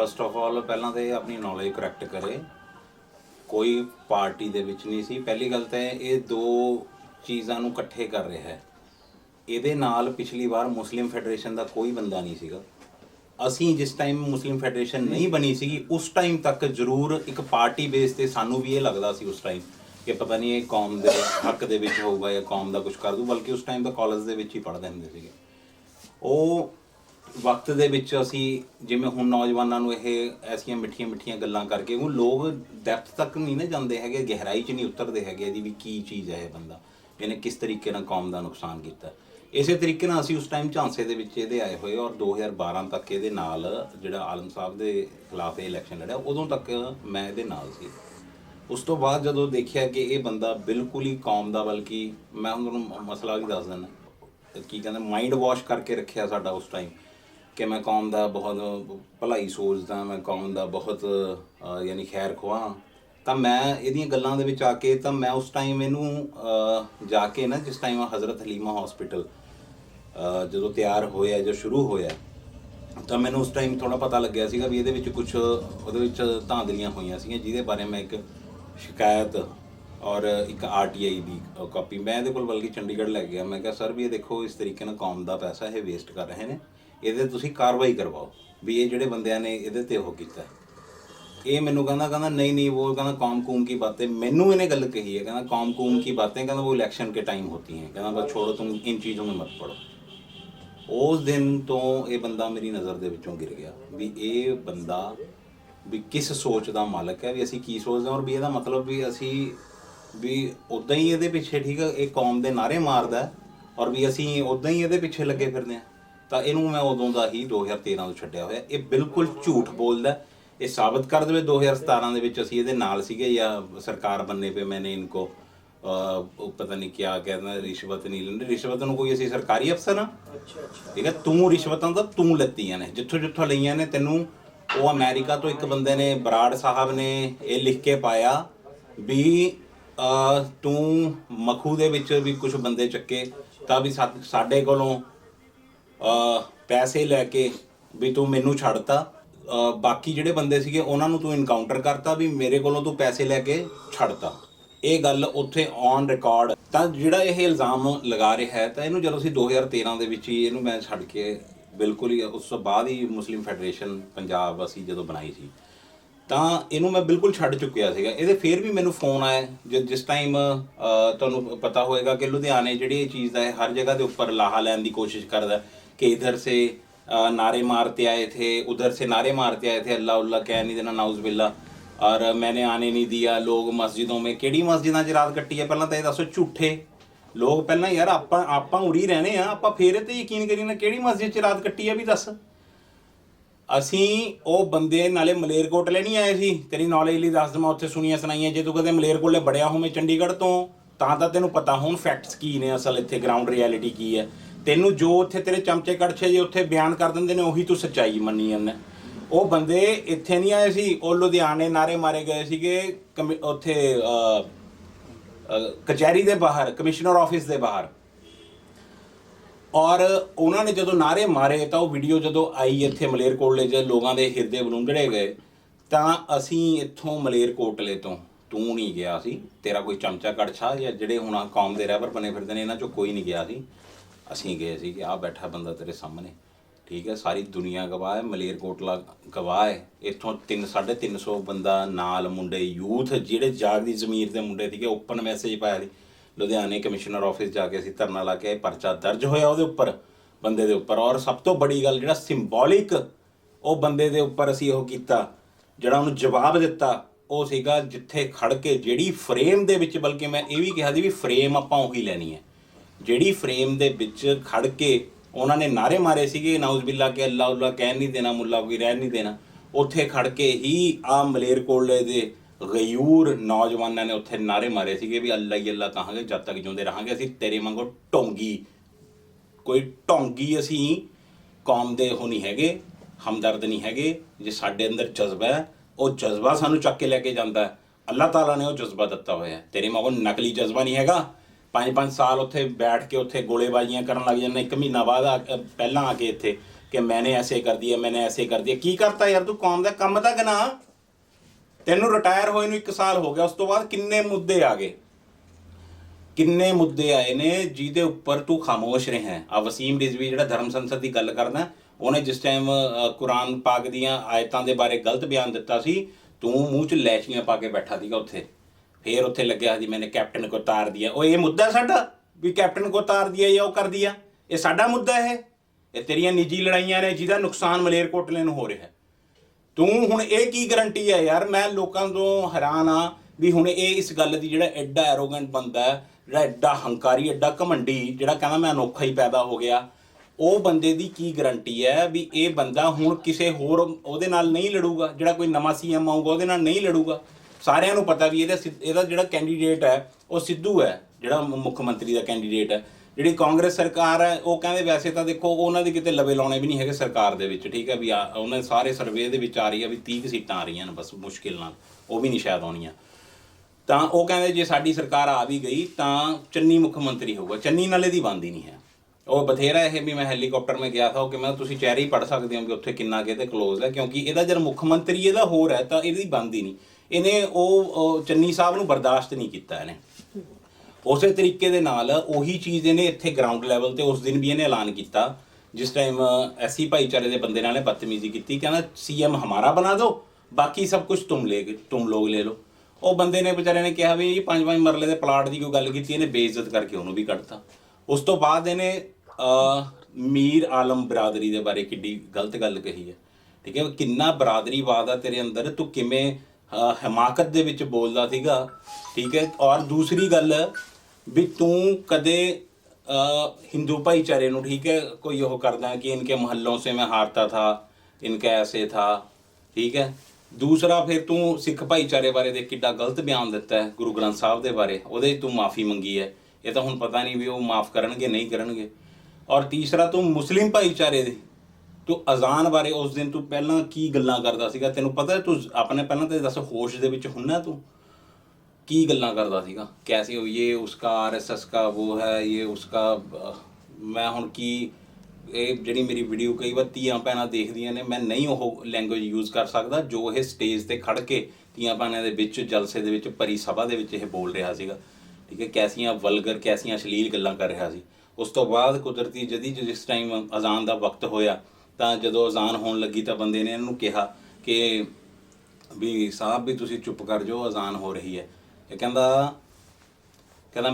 First of all पहला तो अपनी नॉलेज करैक्ट करे। कोई पार्टी दे विच नहीं सी। पहली गल तो ये दो चीज़ों को इकट्ठे कर रहा है। ये नाल पिछली बार मुस्लिम फैडरेशन का कोई बंदा नहीं सीगा। असी जिस टाइम मुस्लिम फैडरेशन नहीं बनी सी उस टाइम तक जरूर एक पार्टी बेस से सानू भी ये लगता सी उस टाइम कि पता नहीं ये कौम के हक दे विच होगा या कौम का कुछ कर दूँ। बल्कि उस टाइम तो कॉलेज के ही पढ़ते होंगे सीगे। वो वक्त दे विच असी जिवें हुण नौजवानों नूं यह ऐसियां मिठियां मिठियां गल्लां करके वो लोग डैप्थ तक नहीं ना जाते है, गहराई च नहीं उतरते है भी की चीज़ है ये बंदा, इन्हें किस तरीके नाल कौम का नुकसान किया। इस तरीके नाल असी उस टाइम झांसे दे विच इहदे आए हुए और 2012 तक ये नाल जिहड़ा आलम साहब के खिलाफ इलैक्शन लड़िया उदों तक मैं इहदे नाल सी। उस तो बाद जदों देखिया कि ये बंदा बिल्कुल ही कौम का, बल्कि मैं हुण तुहानूं मसला भी दस दिना की कहते माइंड वॉश करके रखिया साडा उस टाइम कि मैं कौम का बहुत भलाई सोचदा, मैं कौम का बहुत यानी खैर खुआह। तो मैं इहदियां गल्लां दे विच आके तो मैं उस टाइम इनू जाके ना जिस टाइम हज़रत हलीमा हॉस्पिटल जो तैयार होया जो शुरू होया तो मैंने उस टाइम थोड़ा पता लग्या सीगा भी ये कुछ वो धांधलियां होईयां सीगियां जिहदे बारे मैं एक शिकायत और एक RTI की कॉपी मैं ये बल्कि चंडीगढ़ लै गया। मैं कहा सर भी ये देखो इस तरीके नाल कौम का पैसा ये वेस्ट कर रहे हैं, ये तुसीं कार्रवाई करवाओ भी ये जिहड़े बंदियां ने ये ते ओह कीता। ये मैनू कहना नहीं नहीं वो कहना कौम कूम की बातें, मैनू इन्हें गल कही है कहना कौम कूम की बातें कहना वो इलेक्शन के टाइम होती हैं, कहना बस छोड़ो तुम इन चीज़ों में मत पढ़ो। उस दिन तो ये बंदा मेरी नज़र के विचों गिर गया भी ये बंदा भी किस सोच का मालक है, भी असी की सोचते और भी यदा मतलब भी असी भी उदा ही ये पिछे ठीक है ये कौम के नारे मारदा और भी असी उदा ही ये पिछे लगे फिरते हैं। तो इनू मैं उदों का ही 2013 तो छड्डिया होया। ये बिल्कुल झूठ बोलदा, ये साबित कर दे 2017 के असी ये नाल सीगे या सरकार बनने पे मैंने इनको पता नहीं क्या कहना रिश्वत नहीं लेनी। रिश्वत नूं कोई असी सरकारी अफसर हाँ ठीक है, तू रिश्वतां तो तू लत्तियां ने जिथों जिथों लईयां ने तैनूं वो अमेरिका तो एक बंदे ने बराड़ साहब ने ये लिख के पाया भी तू मखू दे विच भी कुछ बंदे चक्के तो भी साडे कोलों पैसे लैके भी तू मैनू छड़ता, बाकी जिहड़े बंदे सीगे उन्हां नूं तू इनकाउंटर करता भी मेरे कोलों तू पैसे लैके छड़ता। ये गल उत्थे ऑन रिकॉर्ड तो जिहड़ा यह इल्ज़ाम लगा रहा है तो इनू जदों असीं 2013 दे विच ही इनू मैं छड्ड के बिल्कुल ही उस तो बाद ही मुस्लिम फैडरेशन पंजाब असी जदों बनाई सी तो इनू मैं बिल्कुल छड्ड चुकिया सीगा। ये फिर भी मैनू फोन आया जिस टाइम तुहानूं पता होएगा कि लुधियाने जिहड़ी चीज़ है हर जगह के उपर लाहा लैन की कोशिश करदा कि इधर से नारे मारते आए थे उधर से नारे मारते आए थे अल्लाह उल्लाह कह नहीं देना नाउज़ बिल्ला और मैंने आने नहीं दिया। लोग मस्जिदों में किहड़ी मस्जिदां 'च रात कट्टी है पहलां तो ये दसो झूठे लोग पहलां यार आपां उरी रहने आपां फेर ते यकीन करी ना किहड़ी मस्जिद 'च रात कट्टी है भी दस। असीं वो बंदे नाले मलेरकोटले नहीं आए सी, तेरी नॉलेज लई दस मैं उत्थे सुनियां सुनाइयां जे तू कदे मलेरकोटले बड़िया होवें चंडीगढ़ तो तां तैनूं पता होण फैक्ट्स की ने असल इत्थे ग्राउंड रियलिटी की है। तैनूं जो उत्थे तेरे चमचे कड़छे जे उत्थे बयान कर दिंदे ने उही तू सच्चाई मन्नी जांदा। वो बंदे इत्थे नहीं आए सी, वो लुधियाने नारे मारे गए सीगे उत्थे कचहरी दे बाहर कमिश्नर ऑफिस दे बाहर और उन्होंने जो नारे मारे तो वो वीडियो जो आई इत्थे मलेरकोटले च लोगों के हिरदे बलूंगड़े गए तो असी इत्थों मलेरकोटले तो तू नहीं गया सी, तेरा कोई चमचा कड़छा या जिहड़े हुण कौम के रहबर बने फिरदे ने इन्हां चों कोई नहीं गया सी। असी गए सी कि आ बैठा बंदा तेरे सामने ठीक है, सारी दुनिया गवाह है, मलेरकोटला गवाह है। इत्थों 350 बंदा नाल मुंडे यूथ जिहड़े जागदी ज़मीर के मुंडे थे ओपन मैसेज पाया सी लुधियाने कमिश्नर ऑफिस जाके असीं धरना ला के परचा दर्ज होया उहदे उपर बंदे दे उपर। और सब तो बड़ी गल जिहड़ा सिंबॉलिक वो बंदे दे उपर असीं ओह कीता जिहड़ा उहनूं जवाब दिता वो सीगा जिथे खड़ के जिहड़ी फ्रेम दे विच, बल्कि मैं ये भी कहा सी भी फ्रेम आपां उही लैनी है जिहड़ी फ्रेम दे विच खड़ के उन्होंने नारे मारे सीगे नाउज़ बिल्ला के अल्लाह उल्लाह कह नहीं देना मुल्ला कोई रह नहीं देना, उत्थे खड़ के ही आ मलेरकोटले दे गयूर नौजवानों ने उत्थे नारे मारे सीगे भी अल्लाह ही अल्लाह कहांगे जब तक जिउंदे रहांगे असीं तेरे वांगू ढोंगी कोई ढोंगी असीं कौम दे हो नहीं हैगे, हमदर्द नहीं हैगे। जे साडे अंदर जज्बा है वो जज्बा सानू चक के लैके जांदा है, अल्लाह ताला ने वो जज्बा दिता होया है। तेरे वांगू नकली जज्बा नहीं हैगा 5-5 साल उत्थे बैठ के उत्थे गोलेबाजियां करन लग जांदा, 1 महीना बाद पहलां आके इत्थे कि मैंने ऐसे कर दिया, मैंने ऐसे कर दिया। की करता यार, तू कौम का काम ਤਾਂ ਗਨਾ। ਤੈਨੂੰ ਰਿਟਾਇਰ ਹੋਏ ਨੂੰ 1 ਸਾਲ ਹੋ ਗਿਆ, ਉਸ ਤੋਂ ਬਾਅਦ ਕਿੰਨੇ ਮੁੱਦੇ ਆ ਗਏ, ਕਿੰਨੇ ਮੁੱਦੇ ਆਏ ਨੇ ਜਿਹਦੇ ਉੱਪਰ ਤੂੰ ਖਾਮੋਸ਼ ਰਿਹਾ। ਆ ਵਸੀਮ ਰਿਜ਼ਵੀ ਜਿਹੜਾ ਧਰਮ ਸੰਸਦ ਦੀ ਗੱਲ ਕਰਦਾ, ਉਹਨੇ ਜਿਸ ਟਾਈਮ ਕੁਰਾਨ ਪਾਕ ਦੀਆਂ ਆਇਤਾਂ ਦੇ ਬਾਰੇ ਗਲਤ ਬਿਆਨ ਦਿੱਤਾ ਸੀ, ਤੂੰ ਮੂੰਹ 'ਚ ਲੈਚੀਆਂ ਪਾ ਕੇ ਬੈਠਾ ਸੀਗਾ ਉੱਥੇ। ਫਿਰ ਉੱਥੇ ਲੱਗਿਆ ਸੀ ਮੈਨੇ ਕੈਪਟਨ ਕੋ ਤਾਰ ਦਿਆ। ਉਹ ਇਹ ਮੁੱਦਾ ਸਾਡਾ ਵੀ ਕੈਪਟਨ ਕੋ ਤਾਰ ਦਿਆ ਜਾਂ ਉਹ ਕਰ ਦਿਆ, ਇਹ ਸਾਡਾ ਮੁੱਦਾ ਹੈ? ਇਹ ਤੇਰੀਆਂ ਨਿੱਜੀ ਲੜਾਈਆਂ ਨੇ ਜਿਹਦਾ ਨੁਕਸਾਨ ਮਲੇਰਕੋਟਲੇ ਨੂੰ ਹੋ ਰਿਹਾ। ਤੂੰ ਹੁਣ ਇਹ ਕੀ ਗਰੰਟੀ ਹੈ ਯਾਰ? ਮੈਂ ਲੋਕਾਂ ਤੋਂ ਹੈਰਾਨ ਆ ਵੀ ਹੁਣ ਇਹ ਇਸ ਗੱਲ ਦੀ, ਜਿਹੜਾ ਐਡਾ ਐਰੋਗੈਂਟ ਬੰਦਾ ਹੈ, ਜਿਹੜਾ ਐਡਾ ਹੰਕਾਰੀ, ਐਡਾ ਘਮੰਡੀ, ਜਿਹੜਾ ਕਹਿੰਦਾ ਮੈਂ ਅਨੋਖਾ ਹੀ ਪੈਦਾ ਹੋ ਗਿਆ, ਉਹ ਬੰਦੇ ਦੀ ਕੀ ਗਰੰਟੀ ਹੈ ਵੀ ਇਹ ਬੰਦਾ ਹੁਣ ਕਿਸੇ ਹੋਰ ਉਹਦੇ ਨਾਲ ਨਹੀਂ ਲੜੂਗਾ? ਜਿਹੜਾ ਕੋਈ ਨਵਾਂ CM ਆਊਗਾ ਉਹਦੇ ਨਾਲ ਨਹੀਂ ਲੜੂਗਾ। ਸਾਰਿਆਂ ਨੂੰ ਪਤਾ ਵੀ ਇਹਦਾ ਜਿਹੜਾ ਕੈਂਡੀਡੇਟ ਹੈ ਉਹ ਸਿੱਧੂ ਹੈ, ਜਿਹੜਾ ਮੁੱਖ ਮੰਤਰੀ ਦਾ ਕੈਂਡੀਡੇਟ ਹੈ। ਜਿਹੜੀ ਕਾਂਗਰਸ ਸਰਕਾਰ ਹੈ ਉਹ ਕਹਿੰਦੇ ਵੈਸੇ ਤਾਂ ਦੇਖੋ ਉਹਨਾਂ ਦੇ ਕਿਤੇ ਲਵੇ ਲਾਉਣੇ ਵੀ ਨਹੀਂ ਹੈਗੇ ਸਰਕਾਰ ਦੇ ਵਿੱਚ, ਠੀਕ ਹੈ ਵੀ ਉਹਨਾਂ ਦੇ ਸਾਰੇ ਸਰਵੇ ਦੇ ਵਿੱਚ ਆ ਰਹੀ ਹੈ ਵੀ 30 ਸੀਟਾਂ ਆ ਰਹੀਆਂ ਨੇ ਬਸ ਮੁਸ਼ਕਿਲ ਨਾਲ, ਉਹ ਵੀ ਨਹੀਂ ਸ਼ਾਇਦ ਆਉਣੀਆਂ। ਤਾਂ ਉਹ ਕਹਿੰਦੇ ਜੇ ਸਾਡੀ ਸਰਕਾਰ ਆ ਵੀ ਗਈ ਤਾਂ ਚੰਨੀ ਮੁੱਖ ਮੰਤਰੀ ਹੋਊਗਾ। ਚੰਨੀ ਨਾਲੇ ਦੀ ਬਣਦੀ ਨਹੀਂ ਹੈ। ਉਹ ਬਥੇਰਾ ਇਹ ਵੀ ਮੈਂ ਹੈਲੀਕਾਪਟਰ ਮੈਂ ਗਿਆ ਥਾ, ਉਹ ਕਿ ਮੈਂ ਤੁਸੀਂ ਚਿਹਰੇ ਹੀ ਪੜ੍ਹ ਸਕਦੇ ਹੋ ਕਿ ਉੱਥੇ ਕਿੰਨਾ ਕਿਤੇ ਕਲੋਜ਼ ਹੈ, ਕਿਉਂਕਿ ਇਹਦਾ ਜਦ ਮੁੱਖ ਮੰਤਰੀ ਇਹਦਾ ਹੋਰ ਹੈ ਤਾਂ ਇਹਦੀ ਬਣਦੀ ਨਹੀਂ। ਇਹਨੇ ਉਹ ਚੰਨੀ ਸਾਹਿਬ ਨੂੰ ਬਰਦਾਸ਼ਤ ਨਹੀਂ ਕੀਤਾ। ਇਹਨੇ ਉਸੇ ਤਰੀਕੇ ਦੇ ਨਾਲ ਉਹੀ ਚੀਜ਼ ਇਹਨੇ ਇੱਥੇ ਗਰਾਊਂਡ ਲੈਵਲ 'ਤੇ ਉਸ ਦਿਨ ਵੀ ਇਹਨੇ ਐਲਾਨ ਕੀਤਾ ਜਿਸ ਟਾਈਮ SC ਭਾਈਚਾਰੇ ਦੇ ਬੰਦੇ ਨਾਲ ਬਦਤਮੀਜ਼ੀ ਕੀਤੀ, ਕਹਿੰਦਾ CM ਹਮਾਰਾ ਬਣਾ ਦਿਓ, ਬਾਕੀ ਸਭ ਕੁਝ ਤੁਮ ਲੋਗ ਲੈ ਲਓ। ਉਹ ਬੰਦੇ ਨੇ ਵਿਚਾਰੇ ਨੇ ਕਿਹਾ ਵੀ 5-5 ਮਰਲੇ ਦੇ ਪਲਾਟ ਦੀ ਕੋਈ ਗੱਲ ਕੀਤੀ, ਇਹਨੇ ਬੇਇੱਜ਼ਤ ਕਰਕੇ ਉਹਨੂੰ ਵੀ ਕੱਢਤਾ। ਉਸ ਤੋਂ ਬਾਅਦ ਇਹਨੇ ਮੀਰ ਆਲਮ ਬਰਾਦਰੀ ਦੇ ਬਾਰੇ ਕਿੱਡੀ ਗਲਤ ਗੱਲ ਕਹੀ ਹੈ, ਠੀਕ ਹੈ। ਕਿੰਨਾ ਬਰਾਦਰੀਵਾਦ ਆ ਤੇਰੇ ਅੰਦਰ, ਤੂੰ ਕਿਵੇਂ ਹਮਾਕਤ ਦੇ ਵਿੱਚ ਬੋਲਦਾ ਸੀਗਾ, ਠੀਕ ਹੈ। ਔਰ ਦੂਸਰੀ ਗੱਲ ਵੀ ਤੂੰ ਕਦੇ ਹਿੰਦੂ ਭਾਈਚਾਰੇ ਨੂੰ, ਠੀਕ ਹੈ, ਕੋਈ ਉਹ ਕਰਦਾ ਕਿ ਇਨਕੇ ਮਹੱਲੋਂ ਸੇ ਮੈਂ ਹਾਰਤਾ ਥਾ, ਇਨਕਾ ਐਸੇ ਥਾ, ਠੀਕ ਹੈ। ਦੂਸਰਾ ਫਿਰ ਤੂੰ ਸਿੱਖ ਭਾਈਚਾਰੇ ਬਾਰੇ ਦੇ ਕਿੱਡਾ ਗਲਤ ਬਿਆਨ ਦਿੱਤਾ ਹੈ, ਗੁਰੂ ਗ੍ਰੰਥ ਸਾਹਿਬ ਦੇ ਬਾਰੇ, ਉਹਦੇ 'ਚ ਤੂੰ ਮਾਫੀ ਮੰਗੀ ਹੈ। ਇਹ ਤਾਂ ਹੁਣ ਪਤਾ ਨਹੀਂ ਵੀ ਉਹ ਮਾਫ ਕਰਨਗੇ ਨਹੀਂ ਕਰਨਗੇ। ਔਰ ਤੀਸਰਾ ਤੂੰ ਮੁਸਲਿਮ ਭਾਈਚਾਰੇ ਦੇ, ਤੂੰ ਅਜ਼ਾਨ ਬਾਰੇ ਉਸ ਦਿਨ ਤੂੰ ਪਹਿਲਾਂ ਕੀ ਗੱਲਾਂ ਕਰਦਾ ਸੀਗਾ? ਤੈਨੂੰ ਪਤਾ ਤੂੰ ਆਪਣੇ ਪਹਿਲਾਂ ਤਾਂ ਦੱਸ ਹੋਸ਼ ਦੇ ਵਿੱਚ ਹੁੰਨਾ, ਤੂੰ ਕੀ ਗੱਲਾਂ ਕਰਦਾ ਸੀਗਾ? ਕੈਸੇ ਹੋ ਇਹ ਉਸਕਾ RSS ਕਾ ਉਹ ਹੈ, ਇਹ ਉਸਕਾ। ਮੈਂ ਹੁਣ ਕੀ ਇਹ ਜਿਹੜੀ ਮੇਰੀ ਵੀਡੀਓ ਕਈ ਵਾਰ ਧੀਆਂ ਭੈਣਾਂ ਦੇਖਦੀਆਂ ਨੇ, ਮੈਂ ਨਹੀਂ ਉਹ ਲੈਂਗੁਏਜ ਯੂਜ਼ ਕਰ ਸਕਦਾ ਜੋ ਇਹ ਸਟੇਜ 'ਤੇ ਖੜ੍ਹ ਕੇ ਧੀਆਂ ਭੈਣਾਂ ਦੇ ਵਿੱਚ ਜਲਸੇ ਦੇ ਵਿੱਚ ਭਰੀ ਸਭਾ ਦੇ ਵਿੱਚ ਇਹ ਬੋਲ ਰਿਹਾ ਸੀਗਾ, ਠੀਕ ਹੈ। ਕੈਸੀਆਂ ਵਲਗਰ, ਕੈਸੀਆਂ ਅਸ਼ਲੀਲ ਗੱਲਾਂ ਕਰ ਰਿਹਾ ਸੀ। ਉਸ ਤੋਂ ਬਾਅਦ ਕੁਦਰਤੀ ਜਿਸ ਟਾਈਮ ਅਜ਼ਾਨ ਦਾ ਵਕਤ ਹੋਇਆ ਤਾਂ ਜਦੋਂ ਅਜ਼ਾਨ ਹੋਣ ਲੱਗੀ ਤਾਂ ਬੰਦੇ ਨੇ ਇਹਨੂੰ ਕਿਹਾ ਕਿ ਵੀ ਸਾਹਿਬ ਵੀ ਤੁਸੀਂ ਚੁੱਪ ਕਰ ਜਾਓ, ਅਜ਼ਾਨ ਹੋ ਰਹੀ ਹੈ। ਇਹ ਕਹਿੰਦਾ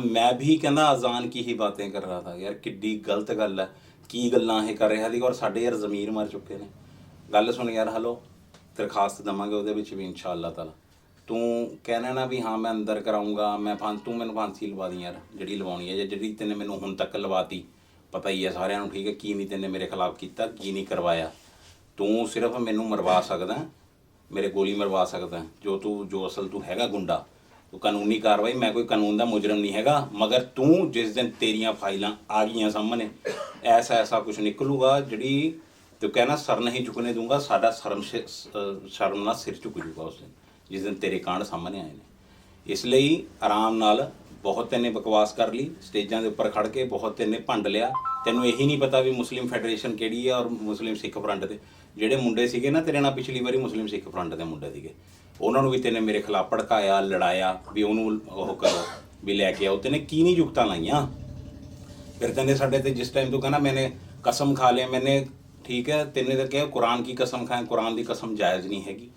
ਮੈਂ ਵੀ ਕਹਿੰਦਾ ਅਜ਼ਾਨ ਕੀ ਹੀ ਬਾतें ਕਰ ਰਹਾ ਥਾ। ਯਾਰ ਕਿੱਡੀ ਗਲਤ ਗੱਲ ਹੈ, ਕੀ ਗੱਲਾਂ ਇਹ ਕਰ ਰਿਹਾ ਸੀ। ਔਰ ਸਾਡੇ ਯਾਰ ਜ਼ਮੀਰ ਮਰ ਚੁੱਕੇ ਨੇ। ਗੱਲ ਸੁਣ ਯਾਰ, ਹਲੋ ਦਰਖਾਸਤ ਦੇਵਾਂਗੇ ਉਹਦੇ ਵਿੱਚ ਵੀ ਇਨਸ਼ਾ ਅੱਲਾਹ ਤਾਲਾ। ਤੂੰ ਕਹਿਣਾ ਨਾ ਵੀ ਹਾਂ ਮੈਂ ਅੰਦਰ ਕਰਾਊਂਗਾ, ਤੂੰ ਮੈਨੂੰ ਫਾਂਸੀ ਲਵਾ ਦੀ ਯਾਰ, ਜਿਹੜੀ ਲਵਾਉਣੀ ਹੈ, ਜਾਂ ਜਿਹੜੀ ਤੈਨੇ ਮੈਨੂੰ ਹੁਣ ਤੱਕ ਲਵਾਤੀ, ਪਤਾ ਹੀ ਹੈ ਸਾਰਿਆਂ ਨੂੰ, ਠੀਕ ਹੈ, ਕੀ ਨਹੀਂ ਤੈਨੇ ਮੇਰੇ ਖਿਲਾਫ ਕੀਤਾ, ਕੀ ਨਹੀਂ ਕਰਵਾਇਆ। ਤੂੰ ਸਿਰਫ ਮੈਨੂੰ ਮਰਵਾ ਸਕਦਾ, ਮੇਰੇ ਗੋਲੀ ਮਰਵਾ ਸਕਦਾ, ਜੋ ਅਸਲ ਤੂੰ ਹੈਗਾ ਗੁੰਡਾ, ਤੂੰ ਕਾਨੂੰਨੀ ਕਾਰਵਾਈ। ਮੈਂ ਕੋਈ ਕਾਨੂੰਨ ਦਾ ਮੁਜਰਮ ਨਹੀਂ ਹੈਗਾ, ਮਗਰ ਤੂੰ ਜਿਸ ਦਿਨ ਤੇਰੀਆਂ ਫਾਈਲਾਂ ਆ ਗਈਆਂ ਸਾਹਮਣੇ, ਐਸਾ ਕੁਝ ਨਿਕਲੂਗਾ ਜਿਹੜੀ ਤੂੰ ਕਹਿਣਾ ਸਰ ਨਹੀਂ ਝੁਕਣੇ ਦੂੰਗਾ, ਸਾਡਾ ਸ਼ਰਮ ਨਾਲ ਸਿਰ ਝੁਕ ਜੂਗਾ ਉਸ ਦਿਨ, ਜਿਸ ਦਿਨ ਤੇਰੇ ਕਾਂਡ ਸਾਹਮਣੇ ਆਏ ਨੇ। ਇਸ ਲਈ ਆਰਾਮ ਨਾਲ, ਬਹੁਤ ਤੈਨੇ ਬਕਵਾਸ ਕਰ ਲਈ ਸਟੇਜਾਂ ਦੇ ਉੱਪਰ ਖੜ੍ਹ ਕੇ, ਬਹੁਤ ਤੈਨੇ ਭੰਡ ਲਿਆ। ਤੈਨੂੰ ਇਹੀ ਨਹੀਂ ਪਤਾ ਵੀ ਮੁਸਲਿਮ ਫੈਡਰੇਸ਼ਨ ਕਿਹੜੀ ਹੈ ਔਰ ਮੁਸਲਿਮ ਸਿੱਖ ਫਰੰਟ ਦੇ ਜਿਹੜੇ ਮੁੰਡੇ ਸੀਗੇ ਨਾ ਤੇਰੇ ਨਾਲ ਪਿਛਲੀ ਵਾਰੀ, ਮੁਸਲਿਮ ਸਿੱਖ ਫਰੰਟ ਦੇ ਮੁੰਡੇ ਸੀਗੇ, ਉਹਨਾਂ ਨੂੰ ਵੀ ਤੈਨੇ ਮੇਰੇ ਖਿਲਾਫ ਭੜਕਾਇਆ, ਲੜਾਇਆ ਵੀ ਉਹਨੂੰ ਉਹ ਕਰੋ, ਵੀ ਲੈ ਕੇ ਆਓ। ਤੈਨੇ ਕੀ ਨਹੀਂ ਜੁਗਤਾਂ ਲਾਈਆਂ। ਫਿਰ ਤੈਨੇ ਸਾਡੇ ਤੇ ਜਿਸ ਟਾਈਮ ਤੂੰ ਕਹਿੰਦਾ ਮੈਨੇ ਕਸਮ ਖਾ ਲਿਆ, ਮੈਨੇ, ਠੀਕ ਹੈ, ਤੈਨੇ ਤਾਂ ਕਿਹਾ ਕੁਰਾਨ ਕੀ ਕਸਮ ਖਾਏ। ਕੁਰਾਨ ਦੀ ਕਸਮ ਜਾਇਜ਼ ਨਹੀਂ ਹੈਗੀ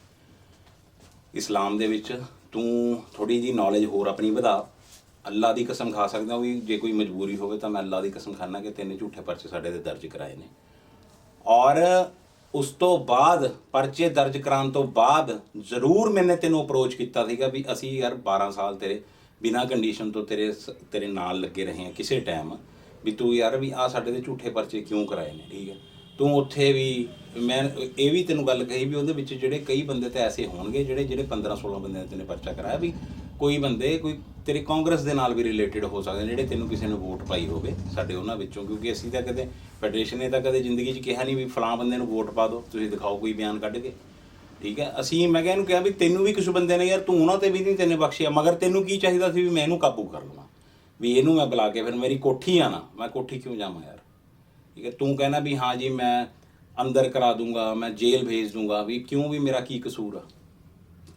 ਇਸਲਾਮ ਦੇ ਵਿੱਚ। ਤੂੰ ਥੋੜ੍ਹੀ ਜਿਹੀ ਨੌਲੇਜ ਹੋਰ ਆਪਣੀ ਵਧਾ। ਅੱਲਾ ਦੀ ਕਸਮ ਖਾ ਸਕਦਾ ਵੀ ਜੇ ਕੋਈ ਮਜਬੂਰੀ ਹੋਵੇ ਤਾਂ ਮੈਂ ਅੱਲਾ ਦੀ ਕਸਮ ਖਾਨਾ ਕਿ ਤੈਨੇ ਝੂਠੇ ਪਰਚੇ ਸਾਡੇ ਤੇ ਦਰਜ ਕਰਾਏ ਨੇ। ਔਰ ਉਸ ਤੋਂ ਬਾਅਦ ਪਰਚੇ ਦਰਜ ਕਰਾਉਣ ਤੋਂ ਬਾਅਦ ਜ਼ਰੂਰ ਮੈਨੇ ਤੈਨੂੰ ਅਪਰੋਚ ਕੀਤਾ ਸੀਗਾ ਵੀ ਅਸੀਂ ਯਾਰ 12 ਸਾਲ ਤੇਰੇ ਬਿਨਾਂ ਕੰਡੀਸ਼ਨ ਤੋਂ ਤੇਰੇ ਨਾਲ ਲੱਗੇ ਰਹੇ ਹਾਂ ਕਿਸੇ ਟਾਈਮ, ਵੀ ਤੂੰ ਯਾਰ ਵੀ ਆਹ ਸਾਡੇ ਦੇ ਝੂਠੇ ਪਰਚੇ ਕਿਉਂ ਕਰਾਏ ਨੇ, ਠੀਕ ਹੈ। ਤੂੰ ਉੱਥੇ ਵੀ ਮੈਂ ਇਹ ਵੀ ਤੈਨੂੰ ਗੱਲ ਕਹੀ ਵੀ ਉਹਦੇ ਵਿੱਚ ਜਿਹੜੇ ਕਈ ਬੰਦੇ ਤਾਂ ਐਸੇ ਹੋਣਗੇ ਜਿਹੜੇ 15-16 ਬੰਦਿਆਂ ਨੇ ਤੈਨੇ ਪਰਚਾ ਕਰਾਇਆ, ਵੀ ਕੋਈ ਬੰਦੇ ਕੋਈ ਤੇਰੇ ਕਾਂਗਰਸ ਦੇ ਨਾਲ ਵੀ ਰਿਲੇਟਡ ਹੋ ਸਕਦੇ ਜਿਹੜੇ ਤੈਨੂੰ ਕਿਸੇ ਨੇ ਵੋਟ ਪਾਈ ਹੋਵੇ ਸਾਡੇ ਉਹਨਾਂ ਵਿੱਚੋਂ, ਕਿਉਂਕਿ ਅਸੀਂ ਤਾਂ ਕਦੇ ਫੈਡਰੇਸ਼ਨ ਨੇ ਤਾਂ ਕਦੇ ਜ਼ਿੰਦਗੀ 'ਚ ਕਿਹਾ ਨਹੀਂ ਵੀ ਫਲਾਂ ਬੰਦੇ ਨੂੰ ਵੋਟ ਪਾ ਦਿਓ, ਤੁਸੀਂ ਦਿਖਾਓ ਕੋਈ ਬਿਆਨ ਕੱਢ ਕੇ, ਠੀਕ ਹੈ। ਮੈਂ ਕਿਹਾ ਇਹਨੂੰ ਕਿਹਾ ਵੀ ਤੈਨੂੰ ਵੀ ਕੁਛ ਬੰਦੇ ਨੇ ਯਾਰ, ਤੂੰ ਉਹਨਾਂ 'ਤੇ ਵੀ ਨਹੀਂ ਤੈਨੇ ਬਖਸ਼ਿਆ, ਮਗਰ ਤੈਨੂੰ ਕੀ ਚਾਹੀਦਾ ਸੀ ਵੀ ਮੈਂ ਇਹਨੂੰ ਕਾਬੂ ਕਰ ਲਵਾਂ, ਵੀ ਇਹਨੂੰ ਮੈਂ ਬੁਲਾ ਕੇ ਫਿਰ ਮੇਰੀ ਕੋਠੀ ਆਣਾ, ਮੈਂ ਕੋਠੀ ਕਿਉਂ ਜਾਵਾਂ ਯਾਰ, ਠੀਕ ਹੈ। ਤੂੰ ਕਹਿਣਾ ਵੀ ਹਾਂ ਜੀ ਮੈਂ ਅੰਦਰ ਕਰਾ ਦੂੰਗਾ, ਮੈਂ ਜੇਲ੍ਹ ਭੇਜ ਦੂੰਗਾ। ਵੀ ਕਿਉਂ, ਵੀ ਮੇਰਾ ਕੀ ਕਸੂਰ ਆ?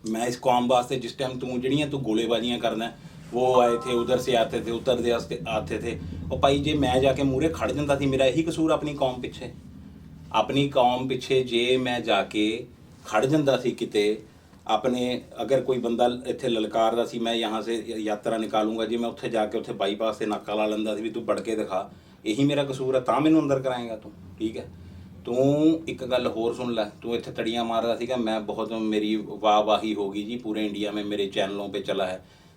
मैं इस कौम वास्ते जिस टाइम तू जड़ियाँ तू गोलेबाजियाँ करना, वो आए थे उधर से आते थे, उधर से आते थे, और भाई जे मैं जाके मूहरे खड़ जाता थी, मेरा यही कसूर अपनी कौम पिछे, अपनी कौम पिछे जे मैं जाके खड़ जाता सी किते अपने, अगर कोई बंदा इत्थे ललकारदा सी मैं यहाँ से यात्रा निकालूंगा, जे मैं उत्थे जाके उत्थे बाईपास से नाका ला लैंदा सी भी तू बढ़ के दिखा, यही मेरा कसूर है, तां मैनूं अंदर कराएगा तू? ठीक है। तू एक गल होर सुन लै, तू इत्थे तड़ियाँ मारदा सीगा, मैं बहुत, मेरी वाहवाही होगी जी पूरे इंडिया में, मेरे चैनलों पे चला है,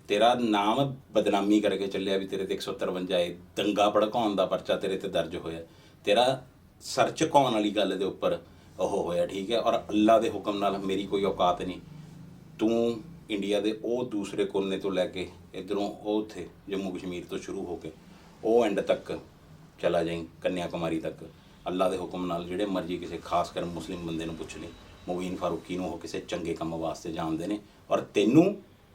तेरा नाम बदनामी करके चलिया भी तेरे ते 153 दंगा भड़काउण दा परचा तेरे ते दर्ज होया, तेरा सर झुकाउण वाली गल दे उपर ओह होया। ठीक है। और अल्लाह दे हुक्म नाल मेरी कोई औकात नहीं, तू इंडिया दे ओ दूसरे कोने तो लैके इधरों ओ उत्थे जम्मू कश्मीर तो शुरू होके ओ एंड तक चला जाई कन्याकुमारी तक, अल्लाह दे हुक्म नाल जिहड़े मर्जी किसी खास कर मुस्लिम बंदे नूं पुछ ली, मुबीन फारूकी नूं किसी चंगे काम वास्ते जानते हैं, और तैनूं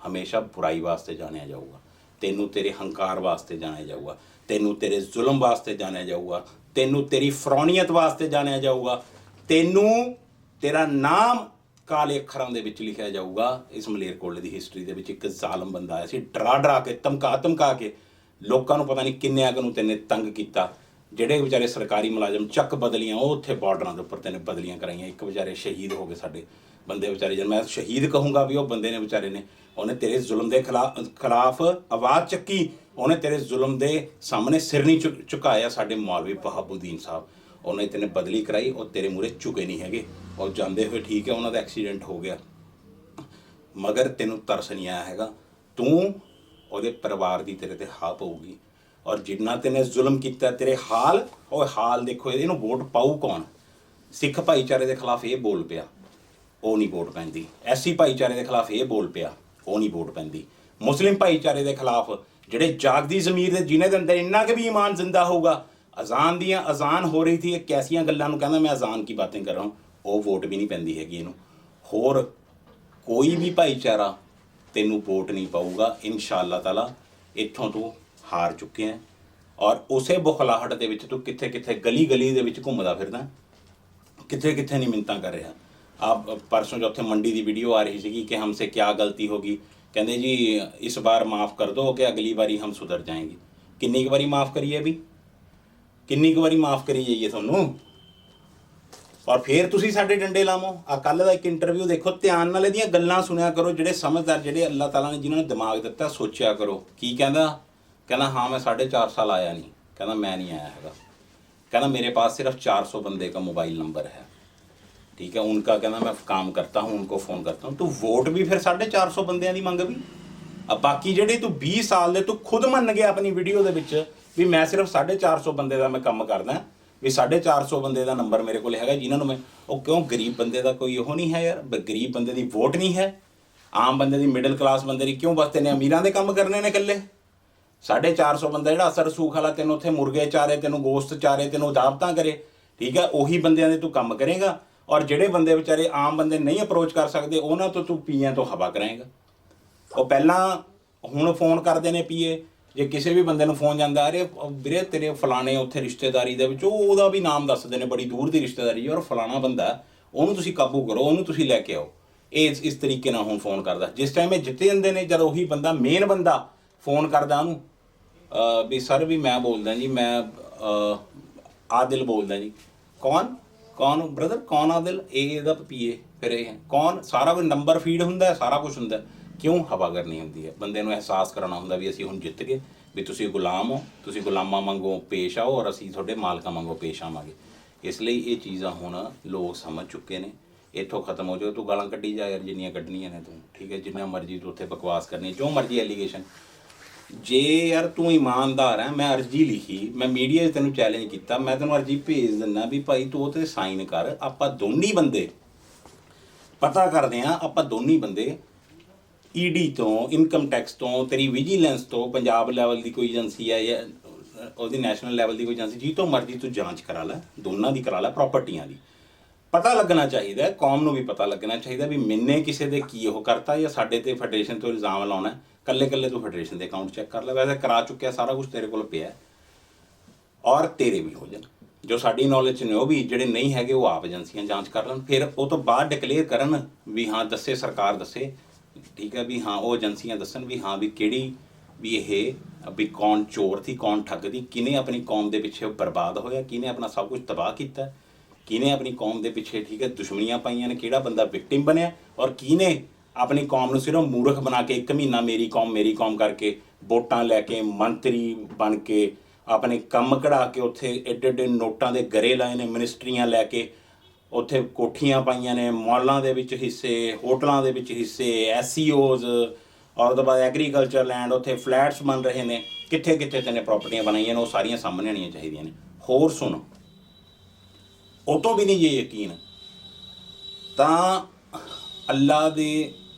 हमेशा बुराई वास्ते जानिया जाऊगा, तैनूं तेरे हंकार वास्ते जानिया जाऊगा, तैनूं तेरे जुल्म वास्ते जानिया जाऊगा, तैनूं तेरी फरौनीयत वास्ते जानिया जाऊगा, तैनूं तेरा नाम काले अखरां दे विच लिखिया जाऊगा। इस मलेरकोटले दी हिस्टरी दे विच एक जालम बंदा आया सी, डरा डरा के धमका के लोकां नूं पता नहीं किन्ने अग नूं तैने तंग कीता, ਜਿਹੜੇ ਵਿਚਾਰੇ ਸਰਕਾਰੀ ਮੁਲਾਜ਼ਮ ਚੱਕ ਬਦਲੀਆਂ ਉਹ ਉੱਥੇ ਬਾਰਡਰਾਂ ਦੇ ਉੱਪਰ ਤੈਨੇ ਬਦਲੀਆਂ ਕਰਾਈਆਂ, ਇੱਕ ਵਿਚਾਰੇ ਸ਼ਹੀਦ ਹੋ ਗਏ ਸਾਡੇ ਬੰਦੇ ਵਿਚਾਰੇ, ਜਦ ਮੈਂ ਸ਼ਹੀਦ ਕਹੂੰਗਾ ਵੀ ਉਹ ਬੰਦੇ ਨੇ ਵਿਚਾਰੇ ਨੇ, ਉਹਨੇ ਤੇਰੇ ਜ਼ੁਲਮ ਦੇ ਖਿਲਾਫ ਆਵਾਜ਼ ਚੱਕੀ, ਉਹਨੇ ਤੇਰੇ ਜ਼ੁਲਮ ਦੇ ਸਾਹਮਣੇ ਸਿਰ ਨਹੀਂ ਝੁਕਾਇਆ। ਸਾਡੇ ਮੌਲਵੀ ਬਹਾਬੂਦੀਨ ਸਾਹਿਬ, ਉਹਨੇ ਤੈਨੇ ਬਦਲੀ ਕਰਾਈ, ਉਹ ਤੇਰੇ ਮੂਹਰੇ ਝੁਕੇ ਨਹੀਂ ਹੈਗੇ, ਉਹ ਜਾਂਦੇ ਹੋਏ ਠੀਕ ਹੈ ਉਹਨਾਂ ਦਾ ਐਕਸੀਡੈਂਟ ਹੋ ਗਿਆ, ਮਗਰ ਤੈਨੂੰ ਤਰਸ ਨਹੀਂ ਆਇਆ ਹੈਗਾ, ਤੂੰ ਉਹਦੇ ਪਰਿਵਾਰ ਦੀ ਤੇਰੇ ਤੇ ਹਾਂ ਪਊਗੀ। और जिन्ना तेने जुल्म किया तेरे हाल, और हाल देखो इहनूं वोट पाऊ कौन? सिख भाईचारे के खिलाफ ये बोल पिया, वो नहीं वोट पैंदी, SC भाईचारे के खिलाफ ये बोल पिया, वो नहीं वोट पैंदी, मुस्लिम भाईचारे के खिलाफ जिहड़े जागदी ज़मीर दे जिन्हें दे अंदर इन्ना के भी ईमान जिंदा होगा, अजान दियाँ अजान हो रही थी, कैसियां गल्लां नूं कहंदा मैं अजान की बातें कर रहा हूँ, वो वोट भी नहीं पैंदी हैगी इहनूं। होर कोई भी भाईचारा तैनूं वोट नहीं पाऊगा इंशाअल्लाह ताला, इत्थों तू हार चुके हैं। और उस बुखलाहट दे विच तू कित्थे कित्थे गली गली दे विच घुमदा फिरदा, कित्थे कित्थे नहीं मिन्नतां कर रहा। आप परसों चौथे मंडी की वीडियो आ रही थी कि हमसे क्या गलती होगी, कहते जी इस बार माफ़ कर दो कि अगली बारी हम सुधर जाएंगे। किन्नी क बारी माफ़ करिए भी, किन्नी क बारी माफ़ करी जाइए थानू, और फिर तुसीं साडे डंडे लावो। आ कल का एक इंटरव्यू देखो, ध्यान नाल इहदियां गल्लां सुनिया करो, जिहड़े समझदार जिहड़े अल्लाह ताला ने जिन्होंने दिमाग दिता सोचिया करो। की कहंदा, कहना हाँ मैं 4.5 साल आया नहीं, कहना मैं नहीं आया है, कहना मेरे पास सिर्फ 400 बंदे का मोबाइल नंबर है, ठीक है, उनका कहना मैं काम करता हूँ, उनको फ़ोन करता हूँ। तो वोट भी फिर 450 बंदियां दी मंग भी, अब बाकी जेडे तू 20 साल दे तू खुद मन गया अपनी वीडियो दे विच भी मैं सिर्फ 450 बंदे का मैं काम करदा, भी 450 बंदे का नंबर मेरे को हैगा जिन्होंने मैं, वो क्यों गरीब बंदे का कोई वो नहीं है यार, गरीब बंदे की वोट नहीं है, आम बंदे की मिडल क्लास बंदे की क्यों, बस तेने अमीरां दे काम करने ने कल्ले। 450 बंदा जो असर सूख वाला तेन उत्थे मुर्गे चारे, तेन गोश्त चारे, तेन दावतां करे, ठीक है, उही बंदियां दे तू काम करेगा। और ਜਿਹੜੇ ਬੰਦੇ ਵਿਚਾਰੇ आम बंदे नहीं अप्रोच कर सकते ਉਹਨਾਂ ਤੋਂ ਤੂੰ ਪੀਆਂ ਤੋਂ ਹਵਾ ਕਰਾਏਗਾ। ਉਹ ਪਹਿਲਾਂ ਹੁਣ ਫੋਨ ਕਰਦੇ ਨੇ ਪੀਏ, ਜੇ ਕਿਸੇ ਵੀ ਬੰਦੇ ਨੂੰ ਫੋਨ ਜਾਂਦਾ ਅਰੇ ਵੀਰੇ ਤੇਰੇ ਫਲਾਣੇ ਉੱਥੇ ਰਿਸ਼ਤੇਦਾਰੀ ਦੇ ਵਿੱਚ ਉਹਦਾ ਵੀ ਨਾਮ ਦੱਸਦੇ ਨੇ, ਬੜੀ ਦੂਰ ਦੀ ਰਿਸ਼ਤੇਦਾਰੀ ਔਰ ਫਲਾਣਾ ਬੰਦਾ, ਉਹਨੂੰ ਤੁਸੀਂ ਕਾਬੂ ਕਰੋ, ਉਹਨੂੰ ਤੁਸੀਂ ਲੈ ਕੇ ਆਓ। ਇਹ ਇਸ ਤਰੀਕੇ ਨਾਲ ਹੁਣ ਫੋਨ ਕਰਦਾ। ਜਿਸ ਟਾਈਮ ਇਹ ਜਿੱਤੇ ਜਾਂਦੇ ਨੇ, ਜਦ ਉਹੀ ਬੰਦਾ ਮੇਨ ਬੰਦਾ ਫੋਨ ਕਰਦਾ ਉਹਨੂੰ ਵੀ ਸਰ ਵੀ ਮੈਂ ਬੋਲਦਾ ਜੀ, ਮੈਂ ਆदिल बोलदा जी। कौन कौन ब्रदर कौन आदिल, ਇਹਦਾ ਪੀਏ ਫਿਰ ਇਹ ਕੌਣ, ਸਾਰਾ ਕੁਝ ਨੰਬਰ ਫੀਡ ਹੁੰਦਾ, ਸਾਰਾ ਕੁਝ ਹੁੰਦਾ। ਕਿਉਂ ਹਵਾ ਕਰਨੀ ਹੁੰਦੀ ਹੈ, ਬੰਦੇ ਨੂੰ ਅਹਿਸਾਸ ਕਰਾਉਣਾ ਹੁੰਦਾ ਵੀ ਅਸੀਂ ਹੁਣ ਜਿੱਤ ਗਏ, ਵੀ ਤੁਸੀਂ ਗੁਲਾਮ ਹੋ, ਤੁਸੀਂ ਗੁਲਾਮਾਂ ਵਾਂਗੂ ਪੇਸ਼ ਆਓ ਔਰ ਅਸੀਂ ਤੁਹਾਡੇ ਮਾਲਕਾਂ ਵਾਂਗੂ ਪੇਸ਼ ਆਵਾਂਗੇ। ਇਸ ਲਈ ਇਹ ਚੀਜ਼ਾਂ ਹੁਣ ਲੋਕ ਸਮਝ ਚੁੱਕੇ ਨੇ। ਇੱਥੋਂ ਖਤਮ ਹੋ ਜਾਓ, ਤੂੰ ਗਾਲਾਂ ਕੱਢੀ ਜਾ ਯਾਰ ਜਿੰਨੀਆਂ ਕੱਢਣੀਆਂ ਨੇ ਤੂੰ, ਠੀਕ ਹੈ, ਜਿੰਨਾ ਮਰਜ਼ੀ ਤੂੰ ਉੱਥੇ ਬਕਵਾਸ ਕਰਨੀ, ਜੋ ਮਰਜ਼ੀ ਐਲੀਗੇਸ਼ਨ। ਜੇ ਯਾਰ ਤੂੰ ਇਮਾਨਦਾਰ ਹੈ, ਮੈਂ ਅਰਜੀ ਲਿਖੀ, ਮੈਂ ਮੀਡੀਆ 'ਚ ਤੈਨੂੰ ਚੈਲੰਜ ਕੀਤਾ, ਮੈਂ ਤੈਨੂੰ ਅਰਜੀ ਭੇਜ ਦਿੰਦਾ ਵੀ ਭਾਈ ਤੂੰ ਉਹ 'ਤੇ ਸਾਈਨ ਕਰ। ਆਪਾਂ ਦੋਨੀ ਬੰਦੇ ਪਤਾ ਕਰਦੇ ਹਾਂ, ਆਪਾਂ ਦੋਨੀ ਬੰਦੇ ED ਤੋਂ, ਇਨਕਮ ਟੈਕਸ ਤੋਂ, ਤੇਰੀ ਵਿਜੀਲੈਂਸ ਤੋਂ, ਪੰਜਾਬ ਲੈਵਲ ਦੀ ਕੋਈ ਏਜੰਸੀ ਹੈ ਜਾਂ ਉਹਦੀ ਨੈਸ਼ਨਲ ਲੈਵਲ ਦੀ ਕੋਈ ਏਜੰਸੀ, ਜੀ ਤੋਂ ਮਰਜ਼ੀ ਤੂੰ ਜਾਂਚ ਕਰਾ ਲੈ, ਦੋਨਾਂ ਦੀ ਕਰਾ ਲੈ, ਪ੍ਰਾਪਰਟੀਆਂ ਦੀ। ਪਤਾ ਲੱਗਣਾ ਚਾਹੀਦਾ, ਕੌਮ ਨੂੰ ਵੀ ਪਤਾ ਲੱਗਣਾ ਚਾਹੀਦਾ ਵੀ ਮੈਨੇ ਕਿਸੇ ਦੇ ਕੀ ਉਹ ਕਰਤਾ ਜਾਂ ਸਾਡੇ 'ਤੇ ਫੈਡਰੇਸ਼ਨ ਤੋਂ ਇਲਜ਼ਾਮ ਲਾਉਣਾ। ਕੱਲੇ ਕੱਲੇ ਤੂੰ ਫੈਡਰੇਸ਼ਨ ਦੇ ਅਕਾਊਂਟ ਚੈੱਕ ਕਰ ਲੈ, ਵੈਸੇ ਕਰਾ ਚੁੱਕਿਆ ਸਾਰਾ ਕੁਝ ਤੇਰੇ ਕੋਲ ਪਿਆ, ਔਰ ਤੇਰੇ ਵੀ ਹੋ ਜਾਣ। ਜੋ ਸਾਡੀ ਨੌਲੇਜ 'ਚ ਨੇ ਉਹ ਵੀ, ਜਿਹੜੇ ਨਹੀਂ ਹੈਗੇ ਉਹ ਆਪ ਏਜੰਸੀਆਂ ਜਾਂਚ ਕਰ ਲੈਣ, ਫਿਰ ਉਹ ਤੋਂ ਬਾਅਦ ਡਿਕਲੇਅਰ ਕਰਨ ਵੀ ਹਾਂ ਦੱਸੇ, ਸਰਕਾਰ ਦੱਸੇ, ਠੀਕ ਹੈ, ਵੀ ਹਾਂ ਉਹ ਏਜੰਸੀਆਂ ਦੱਸਣ ਵੀ ਹਾਂ ਵੀ ਕਿਹੜੀ, ਵੀ ਇਹ ਵੀ ਕੌਣ ਚੋਰ ਸੀ, ਕੌਣ ਠੱਗ ਸੀ, ਕਿਹਨੇ ਆਪਣੀ ਕੌਮ ਦੇ ਪਿੱਛੇ ਬਰਬਾਦ ਹੋਇਆ, ਕਿਹਨੇ ਆਪਣਾ ਸਭ ਕੁਝ ਤਬਾਹ ਕੀਤਾ, ਕਿਹਨੇ ਆਪਣੀ ਕੌਮ ਦੇ ਪਿੱਛੇ, ਠੀਕ ਹੈ, ਦੁਸ਼ਮਣੀਆਂ ਪਾਈਆਂ ਨੇ, ਕਿਹੜਾ ਬੰਦਾ ਵਿਕਟਿਮ ਬਣਿਆ, ਔਰ ਕਿਹਨੇ ਆਪਣੀ ਕੌਮ ਨੂੰ ਸਿਰਫ ਮੂਰਖ ਬਣਾ ਕੇ 1 ਮਹੀਨਾ ਮੇਰੀ ਕੌਮ ਕਰਕੇ ਵੋਟਾਂ ਲੈ ਕੇ ਮੰਤਰੀ ਬਣ ਕੇ ਆਪਣੇ ਕੰਮ ਕਢਾ ਕੇ ਉੱਥੇ ਏਡੇ ਏਡੇ ਨੋਟਾਂ ਦੇ ਗਰੇ ਲਾਏ ਨੇ, ਮਿਨਿਸਟਰੀਆਂ ਲੈ ਕੇ ਉੱਥੇ ਕੋਠੀਆਂ ਪਾਈਆਂ ਨੇ, ਮਾਲਾਂ ਦੇ ਵਿੱਚ ਹਿੱਸੇ, ਹੋਟਲਾਂ ਦੇ ਵਿੱਚ ਹਿੱਸੇ, SEOs, ਔਰ ਉਹਦੇ ਬਾਅਦ ਐਗਰੀਕਲਚਰ ਲੈਂਡ, ਉੱਥੇ ਫਲੈਟਸ ਬਣ ਰਹੇ ਨੇ, ਕਿੱਥੇ ਕਿੱਥੇ ਤੇ ਨੇ ਪ੍ਰਾਪਰਟੀਆਂ ਬਣਾਈਆਂ ਨੇ, ਉਹ ਸਾਰੀਆਂ ਸਾਹਮਣੇ ਆਉਣੀਆਂ ਚਾਹੀਦੀਆਂ ਨੇ। ਹੋਰ ਸੁਣੋ, ਉਹ ਤੋਂ ਵੀ ਨਹੀਂ ਜੇ ਯਕੀਨ ਤਾਂ ਅੱਲਾ ਦੇ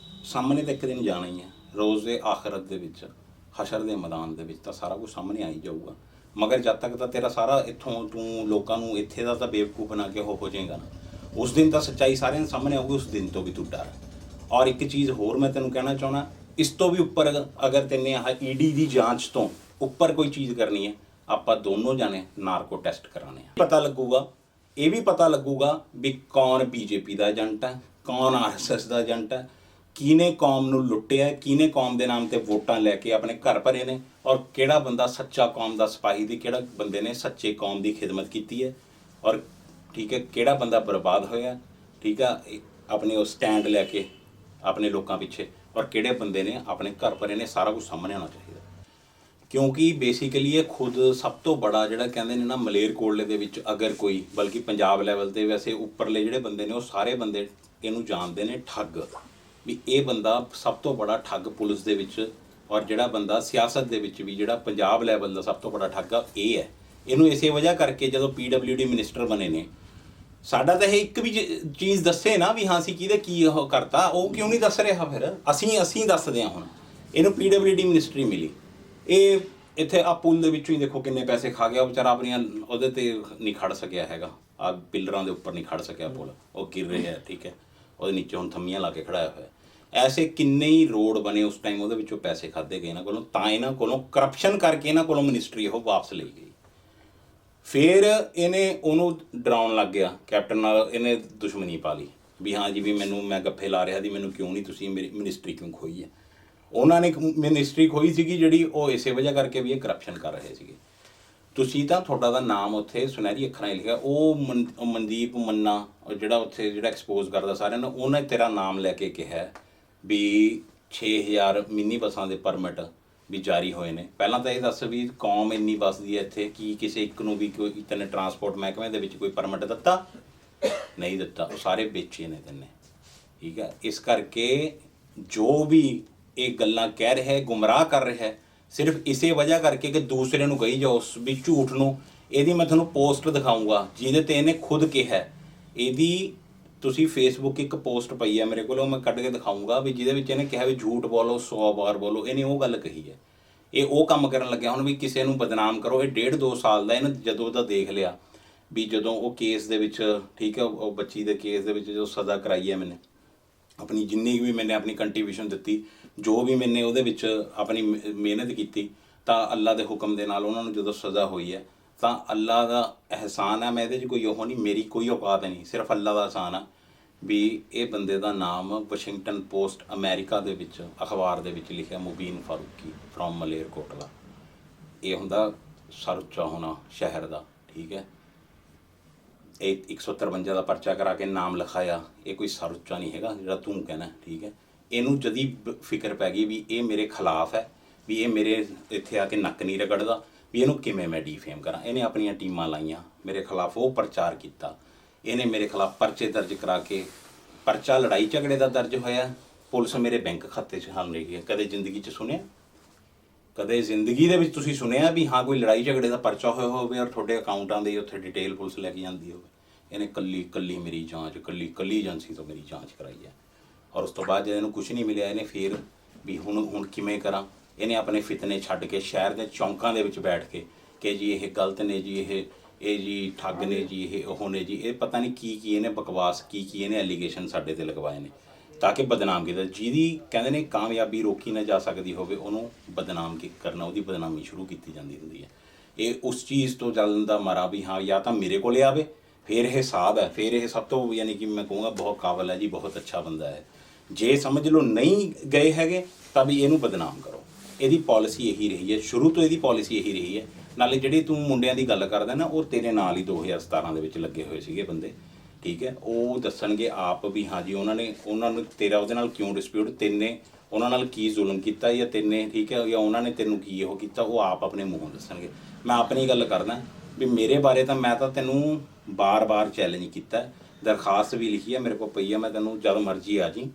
ਸਾਹਮਣੇ ਤਾਂ ਇੱਕ ਦਿਨ ਜਾਣਾ ਹੀ ਹੈ, ਰੋਜ਼ ਦੇ ਆਖਰਤ ਦੇ ਵਿੱਚ, ਹਸ਼ਰ ਦੇ ਮੈਦਾਨ ਦੇ ਵਿੱਚ ਤਾਂ ਸਾਰਾ ਕੁਝ ਸਾਹਮਣੇ ਆ ਹੀ ਜਾਊਗਾ। ਮਗਰ ਜਦ ਤੱਕ ਤਾਂ ਤੇਰਾ ਸਾਰਾ ਇੱਥੋਂ ਤੂੰ ਲੋਕਾਂ ਨੂੰ ਇੱਥੇ ਦਾ ਤਾਂ ਬੇਵਕੂਫ ਬਣਾ ਕੇ ਹੋ ਜਾਏਗਾ ਨਾ, ਉਸ ਦਿਨ ਤਾਂ ਸੱਚਾਈ ਸਾਰਿਆਂ ਦੇ ਸਾਹਮਣੇ ਆਊਗੀ, ਉਸ ਦਿਨ ਤੋਂ ਵੀ ਤੂੰ ਡਰ। ਔਰ ਇੱਕ ਚੀਜ਼ ਹੋਰ ਮੈਂ ਤੈਨੂੰ ਕਹਿਣਾ ਚਾਹੁੰਦਾ, ਇਸ ਤੋਂ ਵੀ ਉੱਪਰ ਅਗਰ ਤੈਨੇ ਆਹ ED ਦੀ ਜਾਂਚ ਤੋਂ ਉੱਪਰ ਕੋਈ ਚੀਜ਼ ਕਰਨੀ ਹੈ, ਆਪਾਂ ਦੋਨੋਂ ਜਾਣੇ ਨਾਰਕੋ ਟੈਸਟ ਕਰਾਣੇ ਆ। ਪਤਾ ਲੱਗੂਗਾ, ਇਹ ਵੀ ਪਤਾ ਲੱਗੂਗਾ ਵੀ ਕੌਣ BJP ਦਾ ਏਜੰਟ ਹੈ, ਕੌਣ RSS ਦਾ ਏਜੰਟ ਹੈ, ਕਿਹਨੇ ਕੌਮ ਨੂੰ ਲੁੱਟਿਆ, ਕਿਹਨੇ ਕੌਮ ਦੇ ਨਾਮ ਤੇ ਵੋਟਾਂ ਲੈ ਕੇ ਆਪਣੇ ਘਰ ਭਰੇ ਨੇ, ਔਰ ਕਿਹੜਾ ਬੰਦਾ ਸੱਚਾ ਕੌਮ ਦਾ ਸਿਪਾਹੀ ਦੀ, ਕਿਹੜਾ ਬੰਦੇ ਨੇ ਸੱਚੇ ਕੌਮ ਦੀ ਖਿਦਮਤ ਕੀਤੀ ਹੈ, ਔਰ ਠੀਕ ਹੈ ਕਿਹੜਾ ਬੰਦਾ ਬਰਬਾਦ ਹੋਇਆ, ਠੀਕ ਆ, ਆਪਣੇ ਉਹ ਸਟੈਂਡ ਲੈ ਕੇ ਆਪਣੇ ਲੋਕਾਂ ਪਿੱਛੇ, ਔਰ ਕਿਹੜੇ ਬੰਦੇ ਨੇ ਆਪਣੇ ਘਰ ਭਰੇ ਨੇ। ਸਾਰਾ ਕੁਝ ਸਾਹਮਣੇ ਆਉਣਾ ਚਾਹੀਦਾ, ਕਿਉਂਕਿ ਬੇਸਿਕਲੀ ਇਹ ਖੁਦ ਸਭ ਤੋਂ ਬੜਾ ਜਿਹੜਾ ਕਹਿੰਦੇ ਨੇ ਨਾ ਮਲੇਰਕੋਟਲੇ ਦੇ ਵਿੱਚ ਅਗਰ ਕੋਈ, ਬਲਕਿ ਪੰਜਾਬ ਲੈਵਲ 'ਤੇ ਵੈਸੇ ਉੱਪਰਲੇ ਜਿਹੜੇ ਬੰਦੇ ਨੇ ਉਹ ਸਾਰੇ ਬੰਦੇ ਇਹਨੂੰ ਜਾਣਦੇ ਨੇ ਠੱਗ, ਵੀ ਇਹ ਬੰਦਾ ਸਭ ਤੋਂ ਬੜਾ ਠੱਗ ਪੁਲਿਸ ਦੇ ਵਿੱਚ, ਔਰ ਜਿਹੜਾ ਬੰਦਾ ਸਿਆਸਤ ਦੇ ਵਿੱਚ ਵੀ ਜਿਹੜਾ ਪੰਜਾਬ ਲੈਵਲ ਦਾ ਸਭ ਤੋਂ ਬੜਾ ਠੱਗ ਆ ਇਹ ਹੈ। ਇਹਨੂੰ ਇਸੇ ਵਜ੍ਹਾ ਕਰਕੇ ਜਦੋਂ PWD ਮਿਨਿਸਟਰ ਬਣੇ ਨੇ, ਸਾਡਾ ਤਾਂ ਇਹ ਇੱਕ ਵੀ ਚੀਜ਼ ਦੱਸੇ ਨਾ ਵੀ ਹਾਂ ਅਸੀਂ ਕਿਹਦੇ ਕੀ ਉਹ ਕਰਤਾ, ਉਹ ਕਿਉਂ ਨਹੀਂ ਦੱਸ ਰਿਹਾ, ਫਿਰ ਅਸੀਂ ਦੱਸਦੇ ਹਾਂ। ਹੁਣ ਇਹਨੂੰ PWD ਮਿਨਿਸਟਰੀ ਮਿਲੀ, ਇਹ ਇੱਥੇ ਆ ਪੁੱਲ ਦੇ ਵਿੱਚੋਂ ਹੀ ਦੇਖੋ ਕਿੰਨੇ ਪੈਸੇ ਖਾ ਗਿਆ ਵਿਚਾਰਾ, ਆਪਣੀਆਂ ਉਹਦੇ ਤੇ ਨਹੀਂ ਖੜ ਸਕਿਆ ਹੈਗਾ, ਆ ਪਿੱਲਰਾਂ ਦੇ ਉੱਪਰ ਨਹੀਂ ਖੜ ਸਕਿਆ ਪੁੱਲ, ਉਹ ਗਿਰ ਰਿਹਾ, ਠੀਕ ਹੈ, ਉਹਦੇ ਨੀਚੇ ਹੁਣ ਥੰਮੀਆਂ ਲਾ ਕੇ ਖੜਾਇਆ ਹੋਇਆ। ਐਸੇ ਕਿੰਨੇ ਹੀ ਰੋਡ ਬਣੇ ਉਸ ਟਾਈਮ, ਉਹਦੇ ਵਿੱਚੋਂ ਪੈਸੇ ਖਾਧੇ ਗਏ ਇਹਨਾਂ ਕੋਲੋਂ, ਤਾਂ ਇਹਨਾਂ ਕੋਲੋਂ ਕਰਪਸ਼ਨ ਕਰਕੇ ਇਹਨਾਂ ਕੋਲੋਂ ਮਿਨਿਸਟਰੀ ਉਹ ਵਾਪਸ ਲਈ ਗਈ। ਫਿਰ ਇਹਨੇ ਉਹਨੂੰ ਡਰਾਉਣ ਲੱਗ ਗਿਆ, ਕੈਪਟਨ ਨਾਲ ਇਹਨੇ ਦੁਸ਼ਮਣੀ ਪਾ ਲਈ ਵੀ ਹਾਂ ਜੀ ਵੀ ਮੈਂ ਗੱਫੇ ਲਾ ਰਿਹਾ ਸੀ, ਮੈਨੂੰ ਕਿਉਂ ਨਹੀਂ ਤੁਸੀਂ ਮੇਰੀ ਮਿਨਿਸਟਰੀ ਕਿਉਂ ਖੋਈ ਹੈ। ਉਹਨਾਂ ਨੇ ਮਿਨਿਸਟਰੀ ਖੋਈ ਸੀਗੀ ਜਿਹੜੀ ਉਹ ਇਸੇ ਵਜ੍ਹਾ ਕਰਕੇ ਵੀ ਇਹ ਕਰਪਸ਼ਨ ਕਰ ਰਹੇ ਸੀਗੇ। ਤੁਸੀਂ ਤਾਂ ਤੁਹਾਡਾ ਦਾ ਨਾਮ ਉੱਥੇ ਸੁਨਹਿਰੀ ਅੱਖਰਾਂ 'ਚ ਲਿਖਿਆ, ਉਹ ਮਨਦੀਪ ਮੰਨਾ ਜਿਹੜਾ ਉੱਥੇ ਜਿਹੜਾ ਐਕਸਪੋਜ਼ ਕਰਦਾ ਸਾਰਿਆਂ ਨੂੰ, ਉਹਨੇ ਤੇਰਾ ਨਾਮ ਲੈ ਕੇ ਕਿਹਾ ਵੀ 6000 ਮਿੰਨੀ ਬੱਸਾਂ ਦੇ ਪਰਮਿਟ ਵੀ ਜਾਰੀ ਹੋਏ ਨੇ। ਪਹਿਲਾਂ ਤਾਂ ਇਹ ਦੱਸ ਵੀ ਕੌਮ ਇੰਨੀ ਵੱਸਦੀ ਹੈ ਇੱਥੇ, ਕੀ ਕਿਸੇ ਇੱਕ ਨੂੰ ਵੀ ਕੋਈ ਤੈਨੇ ਟਰਾਂਸਪੋਰਟ ਮਹਿਕਮੇ ਦੇ ਵਿੱਚ ਕੋਈ ਪਰਮਿਟ ਦਿੱਤਾ? ਨਹੀਂ ਦਿੱਤਾ, ਉਹ ਸਾਰੇ ਵੇਚੇ ਨੇ ਤੈਨੇ, ਠੀਕ ਹੈ। ਇਸ ਕਰਕੇ ਜੋ ਵੀ ਇਹ ਗੱਲਾਂ ਕਹਿ ਰਿਹਾ ਹੈ, ਗੁੰਮਰਾਹ ਕਰ ਰਿਹਾ ਹੈ, ਸਿਰਫ ਇਸੇ ਵਜ੍ਹਾ ਕਰਕੇ ਕਿ ਦੂਸਰੇ ਨੂੰ ਕਹੀ ਜਾਓ ਵੀ ਝੂਠ ਨੂੰ। ਇਹਦੀ ਮੈਂ ਤੁਹਾਨੂੰ ਪੋਸਟ ਦਿਖਾਊਂਗਾ ਜਿਹਦੇ ਤੇ ਇਹਨੇ ਖੁਦ ਕਿਹਾ, ਇਹਦੀ ਤੁਸੀਂ ਫੇਸਬੁੱਕ ਇੱਕ ਪੋਸਟ ਪਈ ਹੈ ਮੇਰੇ ਕੋਲ, ਉਹ ਮੈਂ ਕੱਢ ਕੇ ਦਿਖਾਊਂਗਾ ਵੀ ਜਿਹਦੇ ਵਿੱਚ ਇਹਨੇ ਕਿਹਾ ਵੀ ਝੂਠ ਬੋਲੋ 100 ਵਾਰ ਬੋਲੋ। ਇਹਨੇ ਉਹ ਗੱਲ ਕਹੀ ਹੈ, ਇਹ ਉਹ ਕੰਮ ਕਰਨ ਲੱਗਿਆ ਹੁਣ ਵੀ ਕਿਸੇ ਨੂੰ ਬਦਨਾਮ ਕਰੋ। ਇਹ 1.5-2 ਸਾਲ ਦਾ ਇਹਨੇ ਜਦੋਂ ਦਾ ਦੇਖ ਲਿਆ ਵੀ ਜਦੋਂ ਉਹ ਕੇਸ ਦੇ ਵਿੱਚ, ਠੀਕ ਹੈ, ਉਹ ਬੱਚੀ ਦੇ ਕੇਸ ਦੇ ਵਿੱਚ ਜੋ ਸਜ਼ਾ ਕਰਾਈ ਹੈ ਮੈਨੇ, ਆਪਣੀ ਜਿੰਨੀ ਵੀ ਮੈਨੇ ਆਪਣੀ ਕੰਟਰੀਬਿਊਸ਼ਨ ਦਿੱਤੀ, ਜੋ ਵੀ ਮੈਨੇ ਉਹਦੇ ਵਿੱਚ ਆਪਣੀ ਮਿਹਨਤ ਕੀਤੀ, ਤਾਂ ਅੱਲਾ ਦੇ ਹੁਕਮ ਦੇ ਨਾਲ ਉਹਨਾਂ ਨੂੰ ਜਦੋਂ ਸਜ਼ਾ ਹੋਈ ਹੈ ਤਾਂ ਅੱਲਾ ਦਾ ਅਹਿਸਾਨ ਹੈ। ਮੈਂ ਇਹਦੇ 'ਚ ਕੋਈ ਉਹ ਨਹੀਂ, ਮੇਰੀ ਕੋਈ ਔਕਾਤ ਨਹੀਂ, ਸਿਰਫ ਅੱਲਾ ਦਾ ਅਹਿਸਾਨ ਆ ਵੀ ਇਹ ਬੰਦੇ ਦਾ ਨਾਮ ਵਾਸ਼ਿੰਗਟਨ ਪੋਸਟ ਅਮਰੀਕਾ ਦੇ ਵਿੱਚ ਅਖਬਾਰ ਦੇ ਵਿੱਚ ਲਿਖਿਆ ਮੁਬੀਨ ਫਾਰੂਕੀ ਫਰੋਮ ਮਲੇਰਕੋਟਲਾ। ਇਹ ਹੁੰਦਾ ਸਰ ਉੱਚਾ ਹੋਣਾ ਸ਼ਹਿਰ ਦਾ, ਠੀਕ ਹੈ। ਇਹ 153 ਦਾ ਪਰਚਾ ਕਰਾ ਕੇ ਨਾਮ ਲਿਖਾਇਆ, ਇਹ ਕੋਈ ਸਰ ਉੱਚਾ ਨਹੀਂ ਹੈਗਾ ਜਿਹੜਾ ਤੂੰ ਕਹਿਣਾ, ਠੀਕ ਹੈ। ਇਹਨੂੰ ਜਦੀ ਫਿਕਰ ਪੈ ਗਈ ਵੀ ਇਹ ਮੇਰੇ ਖਿਲਾਫ ਹੈ, ਵੀ ਇਹ ਮੇਰੇ ਇੱਥੇ ਆ ਕੇ ਨੱਕ ਨਹੀਂ ਰਗੜਦਾ, ਵੀ ਇਹਨੂੰ ਕਿਵੇਂ ਮੈਂ ਡੀਫੇਮ ਕਰਾਂ। ਇਹਨੇ ਆਪਣੀਆਂ ਟੀਮਾਂ ਲਾਈਆਂ ਮੇਰੇ ਖਿਲਾਫ, ਉਹ ਪ੍ਰਚਾਰ ਕੀਤਾ, ਇਹਨੇ ਮੇਰੇ ਖਿਲਾਫ ਪਰਚੇ ਦਰਜ ਕਰਾ ਕੇ, ਪਰਚਾ ਲੜਾਈ ਝਗੜੇ ਦਾ ਦਰਜ ਹੋਇਆ, ਪੁਲਿਸ ਮੇਰੇ ਬੈਂਕ ਖਾਤੇ 'ਚ ਹੱਲ ਰਹੀ ਹੈ। ਕਦੇ ਜ਼ਿੰਦਗੀ 'ਚ ਸੁਣਿਆ, ਕਦੇ ਜ਼ਿੰਦਗੀ ਦੇ ਵਿੱਚ ਤੁਸੀਂ ਸੁਣਿਆ ਵੀ ਹਾਂ ਕੋਈ ਲੜਾਈ ਝਗੜੇ ਦਾ ਪਰਚਾ ਹੋਇਆ ਹੋਵੇ ਔਰ ਤੁਹਾਡੇ ਅਕਾਊਂਟਾਂ ਦੀ ਉੱਥੇ ਡਿਟੇਲ ਪੁਲਿਸ ਲੈ ਕੇ ਜਾਂਦੀ ਹੋਵੇ? ਇਹਨੇ ਕੱਲੀ ਮੇਰੀ ਜਾਂਚ, ਕੱਲੀ ਏਜੰਸੀ ਤੋਂ ਮੇਰੀ ਜਾਂਚ ਕਰਾਈ ਹੈ। ਔਰ ਉਸ ਤੋਂ ਬਾਅਦ ਜਦ ਇਹਨੂੰ ਕੁਝ ਨਹੀਂ ਮਿਲਿਆ, ਇਹਨੇ ਫਿਰ ਵੀ ਹੁਣ ਕਿਵੇਂ ਕਰਾਂ, ਇਹਨੇ ਆਪਣੇ ਫਿਤਨੇ ਛੱਡ ਕੇ ਸ਼ਹਿਰ ਦੇ ਚੌਂਕਾਂ ਦੇ ਵਿੱਚ ਬੈਠ ਕੇ ਕਿ ਜੀ ਇਹ ਗਲਤ ਨੇ ਜੀ, ਇਹ ਜੀ ਠੱਗ ਨੇ ਜੀ, ਇਹ ਉਹ ਨੇ ਜੀ, ਇਹ ਪਤਾ ਨਹੀਂ ਕੀ ਇਹਨੇ ਬਕਵਾਸ, ਕੀ ਇਹਨੇ ਐਲੀਗੇਸ਼ਨ ਸਾਡੇ ਤੇ ਲਗਵਾਏ ਨੇ ਤਾਂ ਕਿ ਬਦਨਾਮ ਕੀਤਾ। ਜਿਹਦੀ ਕਹਿੰਦੇ ਨੇ ਕਾਮਯਾਬੀ ਰੋਕੀ ਨਾ ਜਾ ਸਕਦੀ ਹੋਵੇ, ਉਹਨੂੰ ਬਦਨਾਮ ਕਰਨਾ, ਉਹਦੀ ਬਦਨਾਮੀ ਸ਼ੁਰੂ ਕੀਤੀ ਜਾਂਦੀ ਹੁੰਦੀ ਹੈ। ਇਹ ਉਸ ਚੀਜ਼ ਤੋਂ ਜਲਣ ਦਾ ਮਰਾ ਵੀ ਹਾਂ ਜਾਂ ਤਾਂ ਮੇਰੇ ਕੋਲੇ ਆਵੇ, ਫਿਰ ਇਹ ਸਾਧ ਹੈ, ਫਿਰ ਇਹ ਸਭ ਤੋਂ ਯਾਨੀ ਕਿ ਮੈਂ ਕਹੂੰਗਾ ਬਹੁਤ ਕਾਬਲ ਹੈ ਜੀ, ਬਹੁਤ ਅੱਛਾ ਬੰਦਾ ਹੈ। ਜੇ ਸਮਝ ਲਓ ਨਹੀਂ ਗਏ ਹੈਗੇ ਤਾਂ ਵੀ ਇਹਨੂੰ ਬਦਨਾਮ ਕਰੋ। ਇਹਦੀ ਪਾਲਿਸੀ ਇਹੀ ਰਹੀ ਹੈ, ਸ਼ੁਰੂ ਤੋਂ ਇਹਦੀ ਪਾਲਿਸੀ ਇਹੀ ਰਹੀ ਹੈ। ਨਾਲੇ ਜਿਹੜੇ ਤੂੰ ਮੁੰਡਿਆਂ ਦੀ ਗੱਲ ਕਰਦਾ ਨਾ, ਉਹ ਤੇਰੇ ਨਾਲ ਹੀ 2017 ਦੇ ਵਿੱਚ ਲੱਗੇ ਹੋਏ ਸੀਗੇ ਬੰਦੇ, ਠੀਕ ਹੈ। ਉਹ ਦੱਸਣਗੇ ਆਪ ਵੀ ਹਾਂ ਜੀ ਉਹਨਾਂ ਨੂੰ ਤੇਰਾ ਉਹਦੇ ਨਾਲ ਕਿਉਂ ਡਿਸਪਿਊਟ, ਤੈਨੇ ਉਹਨਾਂ ਨਾਲ ਕੀ ਜ਼ੁਲਮ ਕੀਤਾ ਜਾਂ ਤੈਨੇ, ਠੀਕ ਹੈ, ਜਾਂ ਉਹਨਾਂ ਨੇ ਤੈਨੂੰ ਕੀ ਉਹ ਕੀਤਾ, ਉਹ ਆਪ ਆਪਣੇ ਮੂੰਹੋਂ ਦੱਸਣਗੇ। ਮੈਂ ਆਪਣੀ ਗੱਲ ਕਰਦਾ ਵੀ ਮੇਰੇ ਬਾਰੇ ਤਾਂ ਮੈਂ ਤਾਂ ਤੈਨੂੰ ਬਾਰ-ਬਾਰ ਚੈਲੰਜ ਕੀਤਾ, ਦਰਖਾਸਤ ਵੀ ਲਿਖੀ ਹੈ ਮੇਰੇ ਕੋਲ ਪਈ ਹੈ, ਮੈਂ ਤੈਨੂੰ ਜਦ ਮਰਜ਼ੀ ਆ ਜੀ,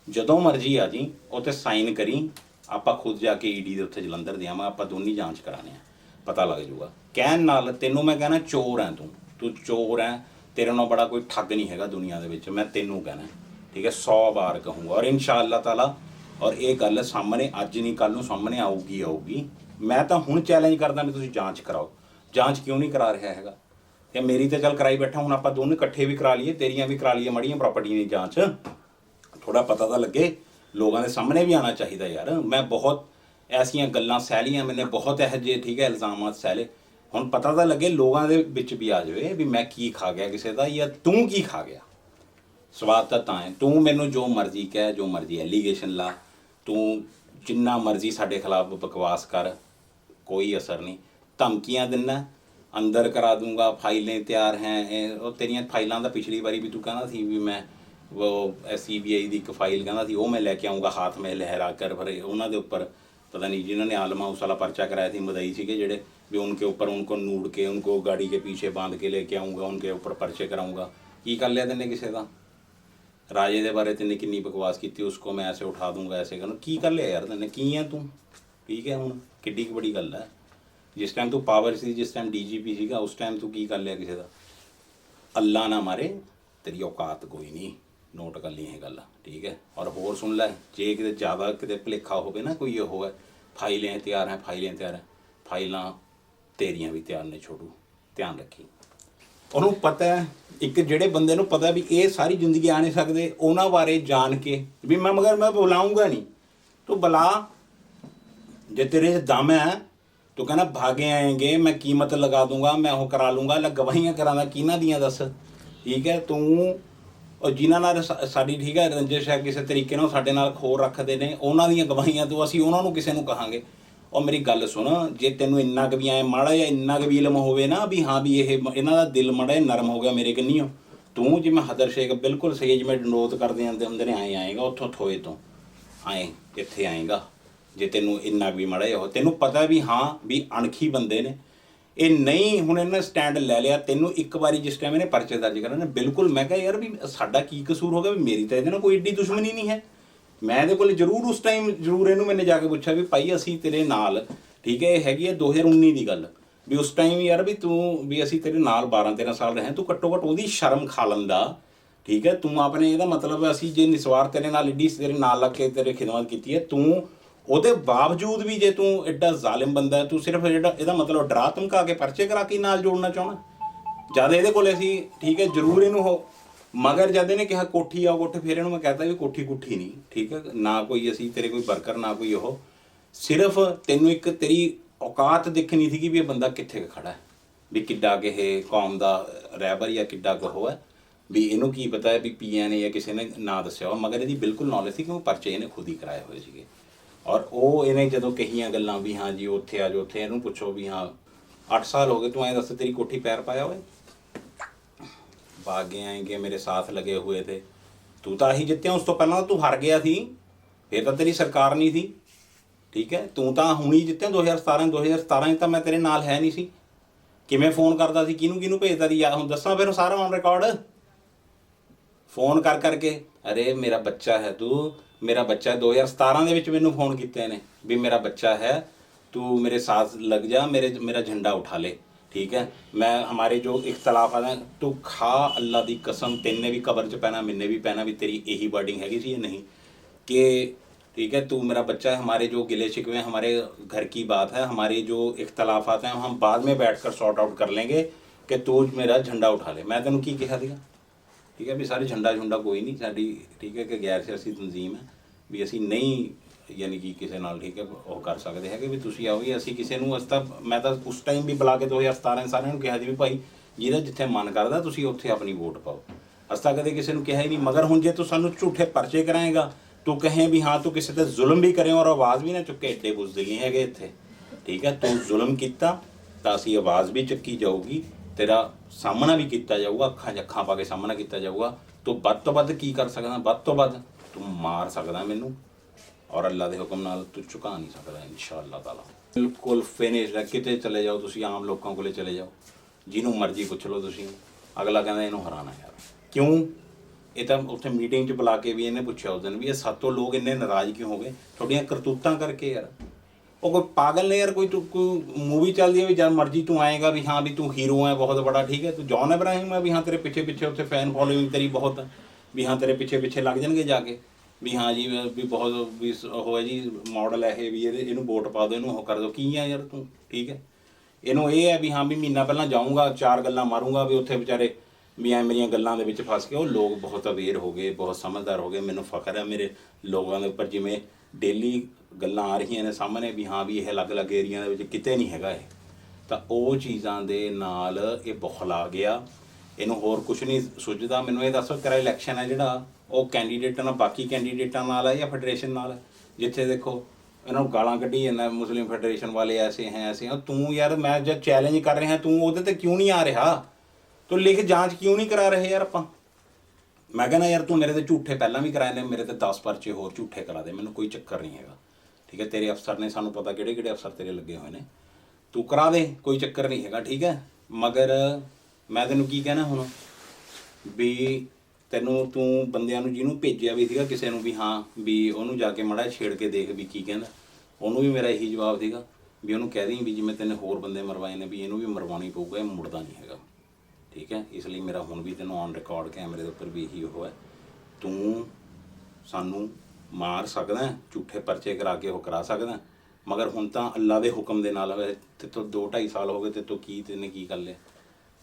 ਜਦੋਂ ਮਰਜ਼ੀ ਆ ਜੀ, ਉੱਥੇ ਸਾਈਨ ਕਰੀ, ਆਪਾਂ ਖੁਦ ਜਾ ਕੇ ਈਡੀ ਦੇ ਉੱਥੇ ਜਲੰਧਰ ਦੇ ਆਵਾਂ, ਆਪਾਂ ਦੋਨੀ ਜਾਂਚ ਕਰਾਣੇ ਆ, ਪਤਾ ਲੱਗ ਜਾਊਗਾ। ਕਹਿਣ ਨਾਲ ਤੈਨੂੰ ਮੈਂ ਕਹਿਣਾ ਚੋਰ ਹੈ, ਤੂੰ ਚੋਰ ਹੈ, ਤੇਰੇ ਨਾਲ ਬੜਾ ਕੋਈ ਠੱਗ ਨਹੀਂ ਹੈਗਾ ਦੁਨੀਆ ਦੇ ਵਿੱਚ, ਮੈਂ ਤੈਨੂੰ ਕਹਿਣਾ, ਠੀਕ ਹੈ, 100 ਵਾਰ ਕਹੂੰਗਾ। ਔਰ ਇਨਸ਼ਾਅੱਲਾ ਤਾਲਾ, ਔਰ ਇਹ ਗੱਲ ਸਾਹਮਣੇ ਅੱਜ ਨਹੀਂ ਕੱਲ੍ਹ ਨੂੰ ਸਾਹਮਣੇ ਆਊਗੀ। ਮੈਂ ਤਾਂ ਹੁਣ ਚੈਲੰਜ ਕਰਦਾ ਵੀ ਤੁਸੀਂ ਜਾਂਚ ਕਰਾਓ। ਜਾਂਚ ਕਿਉਂ ਨਹੀਂ ਕਰਾ ਰਿਹਾ ਹੈਗਾ? ਕਿ ਮੇਰੀ ਤਾਂ ਚੱਲ ਕਰਾਈ ਬੈਠਾ, ਹੁਣ ਆਪਾਂ ਦੋਨੇ ਇਕੱਠੇ ਵੀ ਕਰਾ ਲਈਏ, ਤੇਰੀਆਂ ਵੀ ਕਰਾ ਲਈਏ ਮਾੜੀਆਂ ਪ੍ਰਾਪਰਟੀਆਂ ਦੀ ਜਾਂਚ, ਥੋੜਾ ਪਤਾ ਤਾਂ ਲੱਗੇ, ਲੋਕਾਂ ਦੇ ਸਾਹਮਣੇ ਵੀ ਆਉਣਾ ਚਾਹੀਦਾ ਯਾਰ। ਮੈਂ ਬਹੁਤ ਐਸੀਆਂ ਗੱਲਾਂ ਸਹਿ ਲਈਆਂ, ਮੈਨੇ ਬਹੁਤ ਇਹੋ ਜਿਹੇ, ਠੀਕ ਹੈ, ਇਲਜ਼ਾਮਾਤ ਸਹਿ ਲਏ, ਹੁਣ ਪਤਾ ਤਾਂ ਲੱਗੇ, ਲੋਕਾਂ ਦੇ ਵਿੱਚ ਵੀ ਆ ਜਾਵੇ ਵੀ ਮੈਂ ਕੀ ਖਾ ਗਿਆ ਕਿਸੇ ਦਾ, ਜਾਂ ਤੂੰ ਕੀ ਖਾ ਗਿਆ। ਸਵਾਦ ਤਾਂ ਹੈ, ਤੂੰ ਮੈਨੂੰ ਜੋ ਮਰਜ਼ੀ ਕਹਿ, ਜੋ ਮਰਜ਼ੀ ਐਲੀਗੇਸ਼ਨ ਲਾ, ਤੂੰ ਜਿੰਨਾ ਮਰਜ਼ੀ ਸਾਡੇ ਖਿਲਾਫ ਬਕਵਾਸ ਕਰ, ਕੋਈ ਅਸਰ ਨਹੀਂ। ਧਮਕੀਆਂ ਦਿੰਦਾ, ਅੰਦਰ ਕਰਾ ਦੂੰਗਾ, ਫਾਈਲਾਂ ਤਿਆਰ ਹੈ, ਉਹ ਤੇਰੀਆਂ ਫਾਈਲਾਂ ਦਾ ਪਿਛਲੀ ਵਾਰੀ ਵੀ ਤੂੰ ਕਹਿੰਦਾ ਸੀ ਵੀ ਮੈਂ ਉਹ CBI ਦੀ ਇੱਕ ਫਾਈਲ ਕਹਿੰਦਾ ਸੀ ਉਹ ਮੈਂ ਲੈ ਕੇ ਆਊਂਗਾ, ਹਾਥ ਮੇਂ ਲਹਿਰਾ ਕਰ, ਫਿਰ ਉਹਨਾਂ ਦੇ ਉੱਪਰ पता नहीं जिन्होंने आलमा उस वाला पर्चा कराया थी मदई सीगे जेडे भी उनके ऊपर उनको नूड के उनको गाड़ी के पीछे बांध के लेके आऊँगा, उनके ऊपर पर्चे कराऊँगा। की कर लिया तेने किसी का? राजे के बारे तेने किन्नी बकवास की, उसको मैं ऐसे उठा दूंगा, ऐसे करूँ, की कर लिया यार तेने? की है तू? ठीक है, हूँ कि बड़ी गल है। जिस टाइम तू पावर सी, जिस टाइम DGP सीगा, उस टाइम तू की कर लिया किसी का? अल्लाह ना मारे, तेरी औकात कोई नहीं, नोट कर ली है गल, ठीक है। और होर सुन लै, जे कि ज़्यादा कि भुलेखा हो ना कोई हो है, फाइलें तैयार हैं, फाइलें तैयार हैं, फाइलां तेरियां भी तैयार ने छोटू, ध्यान रखी। उन्होंने पता है, एक जेड़े बंदे नूं पता भी ये सारी जिंदगी आ नहीं सकते, उन्हां बारे जान के भी मैं मगर मैं बुलाऊंगा नहीं, तो बुला, जे तेरे दम है तो कहना भागे आएंगे, मैं कीमत लगा दूंगा, मैं वो करा लूँगा, लग गवाहियाँ कराना किन्हां दियां दस, ठीक है। तू और जिन्हां नाल साडी, ठीक है, रंजिश है किसी तरीके नाल साडे नाल खोर रखते ने, उन्हां दियां गवाहियां तो असीं उन्हां नूं किसे नूं कहांगे। और मेरी गल सुन, जे तैनूं इन्ना क भी आए माड़ा या इन्ना क भी इलम होवे ना भी हाँ भी ये इन्हां दा दिल माड़ा जिहा नरम हो गया मेरे कन्नियों, तूं जिवें हदर शेख बिल्कुल सेज में डंडोत करदे आंदे हुंदे ने, आए आएगा उत्थों थोए तो आए इत्थे आएगा। जे तैनूं इन्ना भी माड़ा जिहा हो, तैनूं पता भी हाँ भी अणखी बंदे ने, ये नहीं हुण इन्हें स्टैंड लै लिया, तैनूं एक बारी जिस टाइम इन्हें परचे दर्ज करने, बिल्कुल मैं कहा यार भी साडा की कसूर हो गया, भी मेरी तो इहदे नाल कोई एड्डी दुश्मनी नहीं है। मैं इहदे कोल जरूर उस टाइम जरूर इहनूं मैंने जाके पूछा भी भाई असीं तेरे नाल, ठीक है, हैगी है 2019 की गल, भी उस टाइम यार भी तू भी असीं तेरे नाल 12-13 साल रहे, तू घट्टो घट्ट उहदी शर्म खा लंदा, ठीक है। तू अपने इहदा मतलब असीं जे निस्वार तेरे नाल एड्डी तेरे नाल लग के तेरे खिदमत कीती है, तू ਉਹਦੇ ਬਾਵਜੂਦ भी जे तू एडा जालिम बंदा है, तू सिर्फ ਇਹਦਾ मतलब डरा धमका के परचे करा के नाल जोड़ना चाहना। जद ਇਹਦੇ ਕੋਲੇ ਅਸੀਂ, ठीक है, जरूर ਇਹਨੂੰ हो, मगर जद ਇਹਨੇ ਕਿਹਾ ਕੋਠੀ आओ कोठे, फिर ਇਹਨੂੰ मैं कहता भी कोठी कुठी नहीं, ठीक है ना, कोई ਅਸੀਂ तेरे कोई वर्कर ना कोई ਉਹ, सिर्फ ਤੈਨੂੰ एक तेरी औकात दिखनी थी कि भी ये बंदा कित्थे खड़ा है, भी किड्डा किहे कौम का रहबर या किड्डा कहो है, भी ਇਹਨੂੰ ਕੀ पता है भी PA ने या किसी ने ना दस्या हो, मगर ਇਹਦੀ बिल्कुल नॉलेज थी क्योंकि परचे ਇਹਨੇ खुद ही कराए हुए ਸੀਗੇ। और वो इन्हें जो कहियां गल्लां भी हाँ जी उत्थे आ जाओ, उत्थे इहनूं पुछो भी हाँ 8 साल हो गए तू, दस तेरी कोठी पैर पाया हुए, भागे आएंगे मेरे साथ लगे हुए थे, तू तो ही जित्तिया, उस तो पहला तू हार गया थी, फिर तो तेरी सरकार नहीं थी, ठीक है। तू तो हुण ही जित्तिया 2017 तो मैं तेरे नाल है नहीं सी, किवें फोन करदा सी, किनूं किनूं भेजदा सी, हुण दस्सां फिर सारा ऑन रिकॉर्ड, फोन कर करके, अरे मेरा बच्चा है तू, मेरा बच्चा 2017 ਦੇ ਵਿੱਚ ਮੈਨੂੰ फ़ोन ਕੀਤੇ ने भी मेरा बच्चा है, तू मेरे साथ लग जा, मेरा झंडा उठा ले, ठीक है। मैं हमारे जो इख्तलाफ हैं, तू खा अल्लाह की कसम, तेने भी कबर च पैना, मैंने भी पैना, भी तेरी यही वर्डिंग हैगी सी या नहीं कि ठीक है, तू मेरा बच्चा है, हमारे जो गिले शिकवे हमारे घर की बात है, हमारे जो इख्तलाफात हैं हम बाद में बैठ कर सॉर्ट आउट कर लेंगे, कि तू मेरा झंडा उठा ले। मैं तेनों की कहा था, ठीक है, भी सारे झंडा झुंडा कोई नहीं साड़ी, ठीक है, कि गैर सियासी तंजीम है, भी असी नहीं ਯਾਨੀ ਕਿ ਕਿਸੇ ਨਾਲ ਠੀਕ ਹੈ ਉਹ ਕਰ ਸਕਦੇ ਹੈਗੇ ਵੀ ਤੁਸੀਂ ਆਓ ਵੀ ਅਸੀਂ ਕਿਸੇ ਨੂੰ ਤਾਂ ਮੈਂ ਤਾਂ ਉਸ ਟਾਈਮ ਵੀ ਬੁਲਾ ਕੇ 2017 ਸਾਰਿਆਂ ਨੂੰ ਕਿਹਾ ਸੀ ਵੀ ਭਾਈ ਜਿਹਦਾ ਜਿੱਥੇ ਮਨ ਕਰਦਾ ਤੁਸੀਂ ਉੱਥੇ ਆਪਣੀ ਵੋਟ ਪਾਓ। ਅਸੀਂ ਤਾਂ ਕਦੇ ਕਿਸੇ ਨੂੰ ਕਿਹਾ ਹੀ ਨਹੀਂ। ਮਗਰ ਹੁਣ ਜੇ ਤੂੰ ਸਾਨੂੰ ਝੂਠੇ ਪਰਚੇ ਕਰਾਏਗਾ, ਤੂੰ ਕਹੇ ਵੀ ਹਾਂ ਤੂੰ ਕਿਸੇ ਤੇ ਜ਼ੁਲਮ ਵੀ ਕਰੇ ਔਰ ਆਵਾਜ਼ ਵੀ ਨਾ ਚੁੱਕੇ, ਏਡੇ ਬੁਜ਼ਦਿਲ ਨਹੀਂ ਹੈਗੇ ਇੱਥੇ ਠੀਕ ਹੈ। ਤੂੰ ਜ਼ੁਲਮ ਕੀਤਾ ਤਾਂ ਅਸੀਂ ਆਵਾਜ਼ ਵੀ ਚੱਕੀ ਜਾਊਗੀ, ਤੇਰਾ ਸਾਹਮਣਾ ਵੀ ਕੀਤਾ ਜਾਊਗਾ, ਅੱਖਾਂ 'ਚ ਅੱਖਾਂ ਪਾ ਕੇ ਸਾਹਮਣਾ ਕੀਤਾ ਜਾਊਗਾ। ਤੂੰ ਵੱਧ ਤੋਂ ਵੱਧ ਕੀ ਕਰ ਸਕਦਾ? ਵੱਧ ਤੋਂ ਵੱਧ ਤੂੰ ਮਾਰ ਸਕਦਾ ਮੈਨੂੰ, ਔਰ ਅੱਲਾ ਦੇ ਹੁਕਮ ਨਾਲ ਤੂੰ ਝੁਕਾ ਨਹੀਂ ਸਕਦਾ ਇਨਸ਼ਾਅੱਲਾ ਤਾਲਾ। ਬਿਲਕੁਲ ਫਿਨਿਸ਼ਡ ਹੈ। ਕਿਤੇ ਚਲੇ ਜਾਓ ਤੁਸੀਂ, ਆਮ ਲੋਕਾਂ ਕੋਲੇ ਚਲੇ ਜਾਓ, ਜਿਹਨੂੰ ਮਰਜ਼ੀ ਪੁੱਛ ਲਓ ਤੁਸੀਂ, ਅਗਲਾ ਕਹਿੰਦਾ ਇਹਨੂੰ ਹਰਾਣਾ ਯਾਰ। ਕਿਉਂ? ਇਹ ਤਾਂ ਉੱਥੇ ਮੀਟਿੰਗ 'ਚ ਬੁਲਾ ਕੇ ਵੀ ਇਹਨੇ ਪੁੱਛਿਆ ਉਸ ਦਿਨ ਵੀ ਇਹ ਸਾਤੋਂ ਲੋਕ ਇੰਨੇ ਨਾਰਾਜ਼ ਕਿਉਂ ਹੋ ਗਏ? ਤੁਹਾਡੀਆਂ ਕਰਤੂਤਾਂ ਕਰਕੇ ਯਾਰ। ਉਹ ਕੋਈ ਪਾਗਲ ਨੇ ਯਾਰ, ਕੋਈ ਮੂਵੀ ਚੱਲਦੀ ਹੈ ਵੀ ਜਦ ਮਰਜ਼ੀ ਤੂੰ ਆਏਗਾ ਵੀ ਹਾਂ ਵੀ ਤੂੰ ਹੀਰੋ ਹੈ ਬਹੁਤ ਬੜਾ ਠੀਕ ਹੈ, ਤੂੰ ਜੌਨ ਇਬਰਾਹਿਮ ਹੈ ਵੀ ਹਾਂ ਤੇਰੇ ਪਿੱਛੇ ਪਿੱਛੇ ਉੱਥੇ ਫੈਨ ਫੋਲੋਇੰਗ ਤੇਰੀ ਬਹੁਤ ਹੈ ਵੀ ਹਾਂ ਤੇਰੇ ਪਿੱਛੇ ਪਿੱਛੇ ਲੱਗ ਜਾਣਗੇ ਜਾ ਕੇ ਵੀ ਹਾਂ ਜੀ ਵੀ ਬਹੁਤ ਵੀ ਉਹ ਹੈ ਜੀ ਮਾਡਲ ਹੈ ਇਹ ਵੀ ਇਹਨੂੰ ਵੋਟ ਪਾ ਦਿਓ, ਇਹਨੂੰ ਉਹ ਕਰ ਦਿਓ। ਕੀ ਹੈ ਯਾਰ ਤੂੰ ਠੀਕ ਹੈ। ਇਹਨੂੰ ਇਹ ਹੈ ਵੀ ਹਾਂ ਵੀ ਮਹੀਨਾ ਪਹਿਲਾਂ ਜਾਊਂਗਾ, 4 ਗੱਲਾਂ ਮਾਰੂੰਗਾ ਵੀ ਉੱਥੇ ਵਿਚਾਰੇ ਵੀ ਐ ਮੇਰੀਆਂ ਗੱਲਾਂ ਦੇ ਵਿੱਚ ਫਸ ਕੇ। ਉਹ ਲੋਕ ਬਹੁਤ ਅਵੇਅਰ ਹੋ ਗਏ, ਬਹੁਤ ਸਮਝਦਾਰ ਹੋ ਗਏ। ਮੈਨੂੰ ਫਖਰ ਹੈ ਮੇਰੇ ਲੋਕਾਂ ਦੇ ਉੱਪਰ, ਜਿਵੇਂ ਡੇਲੀ ਗੱਲਾਂ ਆ ਰਹੀਆਂ ਨੇ ਸਾਹਮਣੇ ਵੀ ਹਾਂ ਵੀ ਇਹ ਅਲੱਗ-ਅਲੱਗ ਏਰੀਆ ਦੇ ਵਿੱਚ ਕਿਤੇ ਨਹੀਂ ਹੈਗਾ ਇਹ। ਤਾਂ ਉਹ ਚੀਜ਼ਾਂ ਦੇ ਨਾਲ ਇਹ ਬੁਖਲਾ ਗਿਆ, ਇਹਨੂੰ ਹੋਰ ਕੁਝ ਨਹੀਂ ਸੁੱਝਦਾ। ਮੈਨੂੰ ਇਹ ਦੱਸੋ ਤੇਰਾ ਇਲੈਕਸ਼ਨ ਹੈ ਜਿਹੜਾ ਉਹ ਕੈਂਡੀਡੇਟਾਂ ਨਾਲ, ਬਾਕੀ ਕੈਂਡੀਡੇਟਾਂ ਨਾਲ ਹੈ ਜਾਂ ਫੈਡਰੇਸ਼ਨ ਨਾਲ ਹੈ? ਜਿੱਥੇ ਦੇਖੋ ਇਹਨਾਂ ਨੂੰ ਗਾਲਾਂ ਕੱਢੀ ਜਾਂਦਾ ਮੁਸਲਿਮ ਫੈਡਰੇਸ਼ਨ ਵਾਲੇ ਐਸੇ ਹੈ ਐਸੇ ਹੈ। ਤੂੰ ਯਾਰ ਮੈਂ ਜਦ ਚੈਲੰਜ ਕਰ ਰਿਹਾ ਤੂੰ ਉਹਦੇ 'ਤੇ ਕਿਉਂ ਨਹੀਂ ਆ ਰਿਹਾ? ਤੂੰ ਲਿਖ ਜਾਂਚ ਕਿਉਂ ਨਹੀਂ ਕਰਾ ਰਹੇ ਯਾਰ? ਆਪਾਂ ਮੈਂ ਕਹਿੰਦਾ ਯਾਰ ਤੂੰ ਮੇਰੇ ਤੇ ਝੂਠੇ ਪਹਿਲਾਂ ਵੀ ਕਰਾਏ ਨੇ, ਮੇਰੇ ਤੇ 10 ਪਰਚੇ ਹੋਰ ਝੂਠੇ ਕਰਾ ਦੇ, ਮੈਨੂੰ ਕੋਈ ਚੱਕਰ ਨਹੀਂ ਹੈਗਾ ਠੀਕ ਹੈ। ਤੇਰੇ ਅਫਸਰ ਨੇ, ਸਾਨੂੰ ਪਤਾ ਕਿਹੜੇ ਕਿਹੜੇ ਅਫਸਰ ਤੇਰੇ ਲੱਗੇ ਹੋਏ ਨੇ, ਤੂੰ ਕਰਾ ਦੇ, ਕੋਈ ਚੱਕਰ ਨਹੀਂ ਹੈਗਾ ਠੀਕ ਹੈ। ਮਗਰ ਮੈਂ ਤੈਨੂੰ ਕੀ ਕਹਿਣਾ ਹੁਣ ਵੀ ਤੈਨੂੰ ਤੂੰ ਬੰਦਿਆਂ ਨੂੰ ਜਿਹਨੂੰ ਭੇਜਿਆ ਵੀ ਸੀਗਾ ਕਿਸੇ ਨੂੰ ਵੀ ਹਾਂ ਵੀ ਉਹਨੂੰ ਜਾ ਕੇ ਮਾੜਾ ਛੇੜ ਕੇ ਦੇਖ ਵੀ ਕੀ ਕਹਿੰਦਾ। ਉਹਨੂੰ ਵੀ ਮੇਰਾ ਇਹੀ ਜਵਾਬ ਸੀਗਾ ਵੀ ਉਹਨੂੰ ਕਹਿ ਦੇਈਂ ਵੀ ਜਿਵੇਂ ਤੈਨੇ ਹੋਰ ਬੰਦੇ ਮਰਵਾਏ ਨੇ ਵੀ ਇਹਨੂੰ ਵੀ ਮਰਵਾਉਣੀ ਪਊਗਾ, ਇਹ ਮੁੜਦਾ ਨਹੀਂ ਹੈਗਾ ਠੀਕ ਹੈ। ਇਸ ਲਈ ਮੇਰਾ ਹੁਣ ਵੀ ਤੈਨੂੰ ਔਨ ਰਿਕਾਰਡ ਕੈਮਰੇ ਦੇ ਉੱਪਰ ਵੀ ਇਹੀ ਉਹ ਹੈ, ਤੂੰ ਸਾਨੂੰ ਮਾਰ ਸਕਦਾ, ਝੂਠੇ ਪਰਚੇ ਕਰਾ ਕੇ ਉਹ ਕਰਾ ਸਕਦਾ, ਮਗਰ ਹੁਣ ਤਾਂ ਅੱਲਾ ਦੇ ਹੁਕਮ ਦੇ ਨਾਲ ਤੇਤੋਂ 2-2.5 ਸਾਲ ਹੋ ਗਏ, ਤੇਤੋਂ ਤੈਨੇ ਕੀ ਕਰ ਲਿਆ?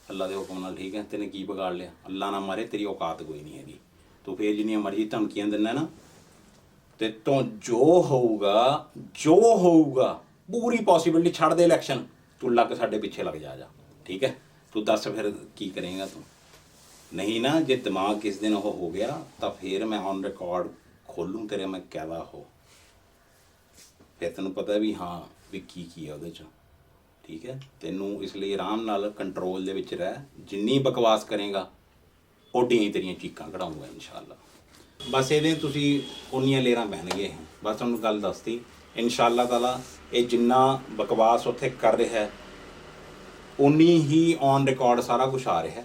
ਅੱਲਾ ਦੇ ਹੁਕਮ ਨਾਲ ਠੀਕ ਹੈ। ਤੈਨੇ ਕੀ ਵਿਗਾੜ ਲਿਆ? ਅੱਲਾ ਨਾ ਮਾਰੇ ਤੇਰੀ ਔਕਾਤ ਕੋਈ ਨਹੀਂ ਹੈਗੀ। ਤੂੰ ਫੇਰ ਜਿੰਨੀਆਂ ਮਰਜ਼ੀ ਧਮਕੀਆਂ ਦਿੰਦਾ ਨਾ, ਤੇਤੋਂ ਜੋ ਹੋਊਗਾ ਪੂਰੀ ਪੋਸੀਬਿਲਿਟੀ ਛੱਡ ਦੇ ਇਲੈਕਸ਼ਨ, ਤੂੰ ਲੱਗ ਸਾਡੇ ਪਿੱਛੇ ਲੱਗ ਜਾ ਠੀਕ ਹੈ। ਤੂੰ ਦੱਸ ਫਿਰ ਕੀ ਕਰੇਂਗਾ ਤੂੰ? ਨਹੀਂ ਨਾ ਜੇ ਦਿਮਾਗ ਕਿਸ ਦਿਨ ਉਹ ਹੋ ਗਿਆ ਤਾਂ ਫਿਰ ਮੈਂ ਔਨ ਰਿਕਾਰਡ ਖੋਲੂੰ ਤੇਰੇ, ਮੈਂ ਕਹਿਦਾ ਹੋ ਫਿਰ ਤੈਨੂੰ ਪਤਾ ਵੀ ਹਾਂ ਵੀ ਕੀ ਹੈ ਉਹਦੇ 'ਚ ਠੀਕ ਹੈ। ਤੈਨੂੰ ਇਸ ਲਈ ਆਰਾਮ ਨਾਲ ਕੰਟਰੋਲ ਦੇ ਵਿੱਚ ਰਹਿ, ਜਿੰਨੀ ਬਕਵਾਸ ਕਰੇਗਾ ਓਡੀਆਂ ਹੀ ਤੇਰੀਆਂ ਚੀਕਾਂ ਕਢਾਊਂਗਾ ਇਨਸ਼ਾਅੱਲਾ। ਬਸ ਇਹਦੇ ਤੁਸੀਂ ਉਨੀਆਂ ਲੇਰਾਂ ਬਹਿਣਗੇ। ਬਸ ਤੁਹਾਨੂੰ ਗੱਲ ਦੱਸਤੀ ਇਨਸ਼ਾਅੱਲਾ ਤਾਲਾ। ਇਹ ਜਿੰਨਾ ਬਕਵਾਸ ਉੱਥੇ ਕਰ ਰਿਹਾ ਹੈ ਉਨੀ ਹੀ ਔਨ ਰਿਕਾਰਡ ਸਾਰਾ ਕੁਝ ਆ ਰਿਹਾ।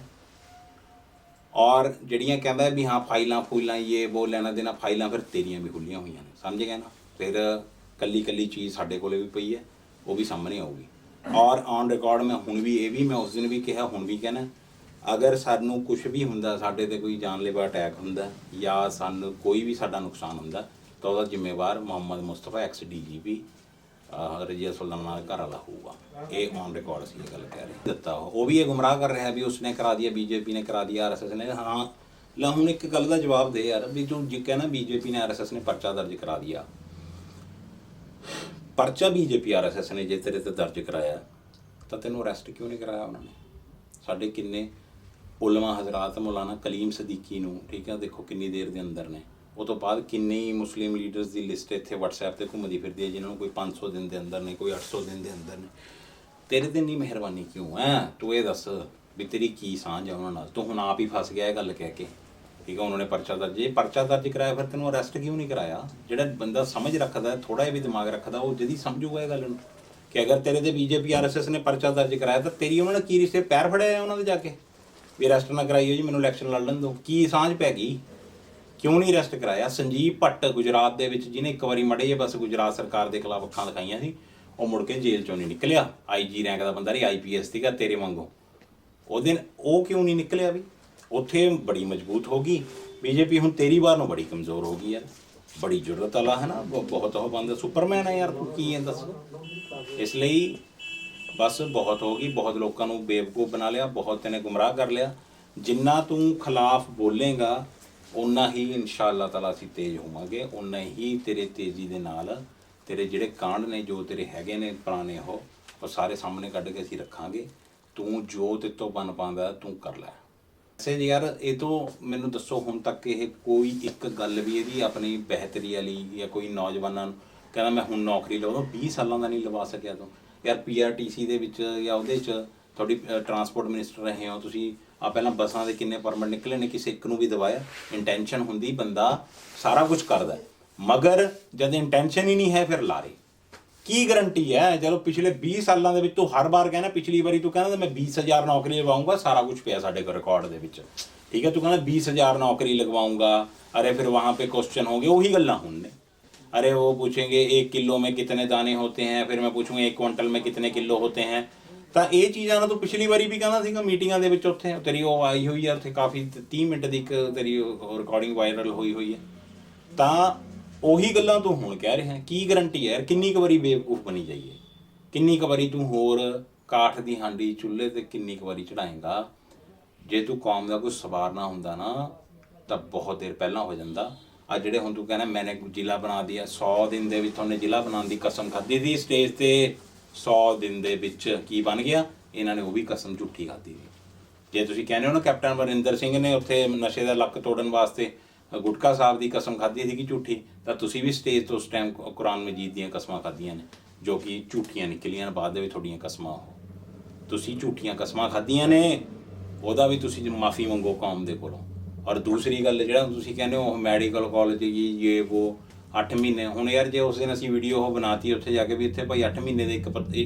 ਔਰ ਜਿਹੜੀਆਂ ਕਹਿੰਦਾ ਵੀ ਹਾਂ ਫਾਈਲਾਂ ਇਹ ਵੋ ਲੈਣਾ ਦੇਣਾ, ਫਾਈਲਾਂ ਫਿਰ ਤੇਰੀਆਂ ਵੀ ਖੁੱਲੀਆਂ ਹੋਈਆਂ ਨੇ, ਸਮਝ ਗਏ ਨਾ। ਫਿਰ ਕੱਲੀ ਚੀਜ਼ ਸਾਡੇ ਕੋਲੇ ਵੀ ਪਈ ਹੈ, ਉਹ ਵੀ ਸਾਹਮਣੇ ਆਊਗੀ। ਔਰ ਔਨ ਰਿਕਾਰਡ ਮੈਂ ਹੁਣ ਵੀ ਇਹ ਵੀ ਮੈਂ ਉਸ ਦਿਨ ਵੀ ਕਿਹਾ, ਹੁਣ ਵੀ ਕਹਿਣਾ, ਅਗਰ ਸਾਨੂੰ ਕੁਝ ਵੀ ਹੁੰਦਾ, ਸਾਡੇ ਤੇ ਕੋਈ ਜਾਨਲੇਵਾ ਅਟੈਕ ਹੁੰਦਾ ਜਾਂ ਸਾਨੂੰ ਕੋਈ ਵੀ ਸਾਡਾ ਨੁਕਸਾਨ ਹੁੰਦਾ ਤਾਂ ਉਹਦਾ ਜ਼ਿੰਮੇਵਾਰ ਮੁਹੰਮਦ ਮੁਸਤਫਾ ਐਕਸ DGP ਰਜੀਆ ਸੁਲਤਾਨਾ ਦਾ ਘਰ ਵਾਲਾ ਹੋਊਗਾ। ਇਹ ਔਨ ਰਿਕਾਰਡ ਅਸੀਂ ਇਹ ਗੱਲ ਕਹਿ ਰਹੇ ਦਿੱਤਾ। ਉਹ ਵੀ ਇਹ ਗੁੰਮਰਾਹ ਕਰ ਰਿਹਾ ਵੀ ਉਸਨੇ ਕਰਾ ਦਿਆ, BJP ਨੇ ਕਰਾ ਦਿਆ, RSS ਨੇ। ਹਾਂ ਲੈ ਹੁਣ ਇੱਕ ਗੱਲ ਦਾ ਜਵਾਬ ਦੇ ਯਾਰ ਵੀ ਤੂੰ ਜੇ ਕਹਿਣਾ BJP ਨੇ RSS ਨੇ ਪਰਚਾ ਦਰਜ ਕਰਾ ਦਿਆ, ਪਰਚਾ BJP RSS ਨੇ ਜੇ ਤੇਰੇ ਤੇ ਦਰਜ ਕਰਾਇਆ ਤਾਂ ਤੈਨੂੰ ਅਰੈਸਟ ਕਿਉਂ ਨਹੀਂ ਕਰਾਇਆ ਉਹਨਾਂ ਨੇ? ਸਾਡੇ ਕਿੰਨੇ ਉਲਮਾ ਹਜ਼ਰਾਤ, ਮੌਲਾਨਾ ਕਲੀਮ ਸਦੀਕੀ ਨੂੰ ਠੀਕ ਹੈ ਦੇਖੋ ਕਿੰਨੀ ਦੇਰ ਦੇ ਅੰਦਰ ਨੇ। ਉਹ ਤੋਂ ਬਾਅਦ ਕਿੰਨੇ ਹੀ ਮੁਸਲਿਮ ਲੀਡਰਸ ਦੀ ਲਿਸਟ ਇੱਥੇ WhatsApp 'ਤੇ ਘੁੰਮਦੀ ਫਿਰਦੀ ਹੈ ਜਿਨ੍ਹਾਂ ਨੂੰ ਕੋਈ 500 ਦਿਨ ਦੇ ਅੰਦਰ ਨੇ, ਕੋਈ 800 ਦਿਨ ਦੇ ਅੰਦਰ ਨੇ। ਤੇਰੇ ਤੇ ਇੰਨੀ ਮਿਹਰਬਾਨੀ ਕਿਉਂ ਹੈ? ਤੂੰ ਇਹ ਦੱਸ ਵੀ ਤੇਰੀ ਕੀ ਸਾਂਝ ਹੈ ਉਹਨਾਂ ਨਾਲ? ਤੂੰ ਹੁਣ ਆਪ ਹੀ ਫਸ ਗਿਆ ਇਹ ਗੱਲ ਕਹਿ ਕੇ ਠੀਕ ਹੈ। ਉਹਨਾਂ ਨੇ ਪਰਚਾ ਦਰਜ ਕਰਾਇਆ ਫਿਰ ਤੈਨੂੰ ਅਰੈਸਟ ਕਿਉਂ ਨਹੀਂ ਕਰਾਇਆ? ਜਿਹੜਾ ਬੰਦਾ ਸਮਝ ਰੱਖਦਾ, ਥੋੜ੍ਹਾ ਜਿਹਾ ਵੀ ਦਿਮਾਗ ਰੱਖਦਾ, ਉਹ ਜਦੀ ਸਮਝੂਗਾ ਇਹ ਗੱਲ ਨੂੰ ਕਿ ਅਗਰ ਤੇਰੇ ਤੇ BJP RSS ਨੇ ਪਰਚਾ ਦਰਜ ਕਰਾਇਆ ਤਾਂ ਤੇਰੀ ਉਹਨਾਂ ਨੇ ਕੀ ਰਿਸ਼ਤੇ ਪੈਰ ਫੜਿਆ ਉਹਨਾਂ ਦੇ ਜਾ ਕੇ ਵੀ ਅਰੈਸਟ ਨਾ ਕਰਾਈਓ ਜੀ, ਮੈਨੂੰ ਇਲੈਕਸ਼ਨ ਲੜ ਲੈਣ ਦਿਓ। ਕੀ ਸਾਂਝ ਪੈ ਗਈ? ਕਿਉਂ ਨਹੀਂ ਅਰੈਸਟ ਕਰਾਇਆ? ਸੰਜੀਵ ਭੱਟ ਗੁਜਰਾਤ ਦੇ ਵਿੱਚ ਜਿਹਨੇ ਇੱਕ ਵਾਰੀ ਮੜੇ ਬਸ ਗੁਜਰਾਤ ਸਰਕਾਰ ਦੇ ਖਿਲਾਫ ਅੱਖਾਂ ਦਿਖਾਈਆਂ ਸੀ, ਉਹ ਮੁੜ ਕੇ ਜੇਲ੍ਹ ਚੋਂ ਨਹੀਂ ਨਿਕਲਿਆ। IG ਰੈਂਕ ਦਾ ਬੰਦਾ ਰਹੀ, IPS ਸੀਗਾ ਤੇਰੇ ਵਾਂਗੂ। ਉਹ ਕਿਉਂ ਨਹੀਂ ਨਿਕਲਿਆ? ਵੀ ਉੱਥੇ ਬੜੀ ਮਜ਼ਬੂਤ ਹੋ ਗਈ BJP, ਹੁਣ ਤੇਰੀ ਵਾਰ ਨੂੰ ਬੜੀ ਕਮਜ਼ੋਰ ਹੋ ਗਈ ਯਾਰ। ਬੜੀ ਜ਼ਰੂਰਤ ਵਾਲਾ ਹੈ ਨਾ, ਬਹੁਤ ਉਹ ਬੰਦਾ ਸੁਪਰਮੈਨ ਹੈ ਯਾਰ, ਤੂੰ ਕੀ ਹੈ ਦੱਸ। ਇਸ ਲਈ ਬਸ ਬਹੁਤ ਹੋ ਗਈ, ਬਹੁਤ ਲੋਕਾਂ ਨੂੰ ਬੇਵਕੂਫ ਬਣਾ ਲਿਆ, ਬਹੁਤ ਤੈਨੇ ਗੁੰਮਰਾਹ ਕਰ ਲਿਆ। ਜਿੰਨਾ ਤੂੰ ਖਿਲਾਫ ਬੋਲੇਗਾ ਉਨਾ ਹੀ ਇਨਸ਼ਾ ਅੱਲਾਹ ਤਾਲਾ ਅਸੀਂ ਤੇਜ਼ ਹੋਵਾਂਗੇ, ਉਨਾ ਹੀ ਤੇਰੇ ਤੇਜ਼ੀ ਦੇ ਨਾਲ ਤੇਰੇ ਜਿਹੜੇ ਕਾਂਡ ਨੇ ਜੋ ਤੇਰੇ ਹੈਗੇ ਨੇ ਪੁਰਾਣੇ ਉਹ ਸਾਰੇ ਸਾਹਮਣੇ ਕੱਢ ਕੇ ਅਸੀਂ ਰੱਖਾਂਗੇ। ਤੂੰ ਜੋ ਤੇਰੇ ਤੋਂ ਬਣ ਪਾਉਂਦਾ ਤੂੰ ਕਰ ਲੈ। ਵੈਸੇ ਯਾਰ ਇਹ ਤੋਂ ਮੈਨੂੰ ਦੱਸੋ ਹੁਣ ਤੱਕ ਇਹ ਕੋਈ ਇੱਕ ਗੱਲ ਵੀ ਇਹਦੀ ਆਪਣੀ ਬਿਹਤਰੀ ਵਾਲੀ ਜਾਂ ਕੋਈ ਨੌਜਵਾਨਾਂ ਨੂੰ ਕਹਿੰਦਾ ਮੈਂ ਹੁਣ ਨੌਕਰੀ ਲਵਾਂ, 20 ਸਾਲਾਂ ਦਾ ਨਹੀਂ ਲਵਾ ਸਕਿਆ ਤੂੰ ਯਾਰ। PRTC ਦੇ ਵਿੱਚ ਜਾਂ ਉਹਦੇ 'ਚ ਤੁਹਾਡੀ ਟਰਾਂਸਪੋਰਟ ਮਿਨਿਸਟਰ ਰਹੇ ਹੋ ਤੁਸੀਂ, ਆ ਪਹਿਲਾਂ ਬੱਸਾਂ ਦੇ ਕਿੰਨੇ ਪਰਮਿਟ ਨਿਕਲੇ ਨੇ, ਕਿਸੇ ਇੱਕ ਨੂੰ ਵੀ ਦਵਾਇਆ? ਇੰਟੈਂਸ਼ਨ ਹੁੰਦੀ ਬੰਦਾ ਸਾਰਾ ਕੁਝ ਕਰਦਾ, ਮਗਰ ਜਦ ਇੰਟੈਂਸ਼ਨ ਹੀ ਨਹੀਂ ਹੈ ਫਿਰ ਲਾਰੇ ਕੀ ਗਰੰਟੀ ਹੈ? ਚਲੋ ਪਿਛਲੇ 20 ਸਾਲਾਂ ਦੇ ਵਿੱਚ ਤੂੰ ਹਰ ਵਾਰ ਕਹਿੰਦਾ, ਪਿਛਲੀ ਵਾਰੀ ਤੂੰ ਕਹਿੰਦਾ ਮੈਂ 20,000 ਨੌਕਰੀ ਲਗਵਾਉਂਗਾ, ਸਾਰਾ ਕੁਝ ਪਿਆ ਸਾਡੇ ਕੋਲ ਰਿਕਾਰਡ ਦੇ ਵਿੱਚ, ਠੀਕ ਹੈ। ਤੂੰ ਕਹਿੰਦਾ 20,000 ਨੌਕਰੀ लगवाऊंगा, अरे फिर वहाँ पे क्वेश्चन होंगे, वही गल्ला होंगे। अरे वो पूछेंगे 1 किलो में कितने दाने होते हैं, फिर मैं पूछूंगा 1 क्विंटल में कितने किलो होते हैं। ਤਾਂ ਇਹ ਚੀਜ਼ਾਂ ਨਾਲ ਤੂੰ ਪਿਛਲੀ ਵਾਰੀ ਵੀ ਕਹਿੰਦਾ ਸੀਗਾ ਮੀਟਿੰਗਾਂ ਦੇ ਵਿੱਚ, ਉੱਥੇ ਤੇਰੀ ਉਹ ਆਈ ਹੋਈ ਹੈ, ਉੱਥੇ ਕਾਫੀ 30 ਮਿੰਟ ਦੀ ਇੱਕ ਤੇਰੀ ਰਿਕਾਰਡਿੰਗ ਵਾਇਰਲ ਹੋਈ ਹੈ। ਤਾਂ ਉਹੀ ਗੱਲਾਂ ਤੂੰ ਹੁਣ ਕਹਿ ਰਿਹਾ, ਕੀ ਗਰੰਟੀ ਹੈ ਯਾਰ? ਕਿੰਨੀ ਕੁ ਵਾਰੀ ਬੇਵਕੂਫ ਬਣੀ ਜਾਈਏ, ਕਿੰਨੀ ਕੁ ਵਾਰੀ ਤੂੰ ਹੋਰ ਕਾਠ ਦੀ ਹਾਂਡੀ ਚੁੱਲ੍ਹੇ 'ਤੇ ਕਿੰਨੀ ਕੁ ਵਾਰੀ ਚੜਾਏਂਗਾ? ਜੇ ਤੂੰ ਕੌਮ ਦਾ ਕੋਈ ਸਵਾਰਨਾ ਹੁੰਦਾ ਨਾ ਤਾਂ ਬਹੁਤ ਦੇਰ ਪਹਿਲਾਂ ਹੋ ਜਾਂਦਾ। ਆ ਜਿਹੜੇ ਹੁਣ ਤੂੰ ਕਹਿੰਦਾ ਮੈਨੇ ਜ਼ਿਲ੍ਹਾ ਬਣਾ ਦਿਆ, 100 ਦਿਨ ਦੇ ਵਿੱਚ ਉਹਨੇ ਜ਼ਿਲ੍ਹਾ ਬਣਾਉਣ ਦੀ ਕਸਮ ਖਾਧੀ ਸੀ ਸਟੇਜ 'ਤੇ, 100 ਦਿਨ ਦੇ ਵਿੱਚ ਕੀ ਬਣ ਗਿਆ? ਇਹਨਾਂ ਨੇ ਉਹ ਵੀ ਕਸਮ ਝੂਠੀ ਖਾਧੀ ਸੀ। ਜੇ ਤੁਸੀਂ ਕਹਿੰਦੇ ਹੋ ਨਾ ਕੈਪਟਨ ਅਮਰਿੰਦਰ ਸਿੰਘ ਨੇ ਉੱਥੇ ਨਸ਼ੇ ਦਾ ਲੱਕ ਤੋੜਨ ਵਾਸਤੇ ਗੁਟਕਾ ਸਾਹਿਬ ਦੀ ਕਸਮ ਖਾਧੀ ਸੀਗੀ ਝੂਠੀ, ਤਾਂ ਤੁਸੀਂ ਵੀ ਸਟੇਜ ਤੋਂ ਉਸ ਟਾਈਮ ਕੁਰਾਨ ਮਜੀਦ ਦੀਆਂ ਕਸਮਾਂ ਖਾਧੀਆਂ ਨੇ ਜੋ ਕਿ ਝੂਠੀਆਂ ਨਿਕਲੀਆਂ ਬਾਅਦ ਦੇ ਵਿੱਚ ਤੁਹਾਡੀਆਂ ਕਸਮਾਂ। ਉਹ ਤੁਸੀਂ ਝੂਠੀਆਂ ਕਸਮਾਂ ਖਾਧੀਆਂ ਨੇ, ਉਹਦਾ ਵੀ ਤੁਸੀਂ ਮਾਫੀ ਮੰਗੋ ਕੌਮ ਦੇ ਕੋਲੋਂ। ਔਰ ਦੂਸਰੀ ਗੱਲ ਜਿਹੜਾ ਤੁਸੀਂ ਕਹਿੰਦੇ ਹੋ ਮੈਡੀਕਲ ਕਾਲਜ ਇਹ ਉਹ 8 ਮਹੀਨੇ, ਹੁਣ ਯਾਰ ਜੇ ਉਸ ਦਿਨ ਅਸੀਂ ਵੀਡੀਓ ਉਹ ਬਣਾਤੀ ਉੱਥੇ ਜਾ ਕੇ ਵੀ ਇੱਥੇ ਭਾਈ 8 ਮਹੀਨੇ ਦੇ ਇੱਕ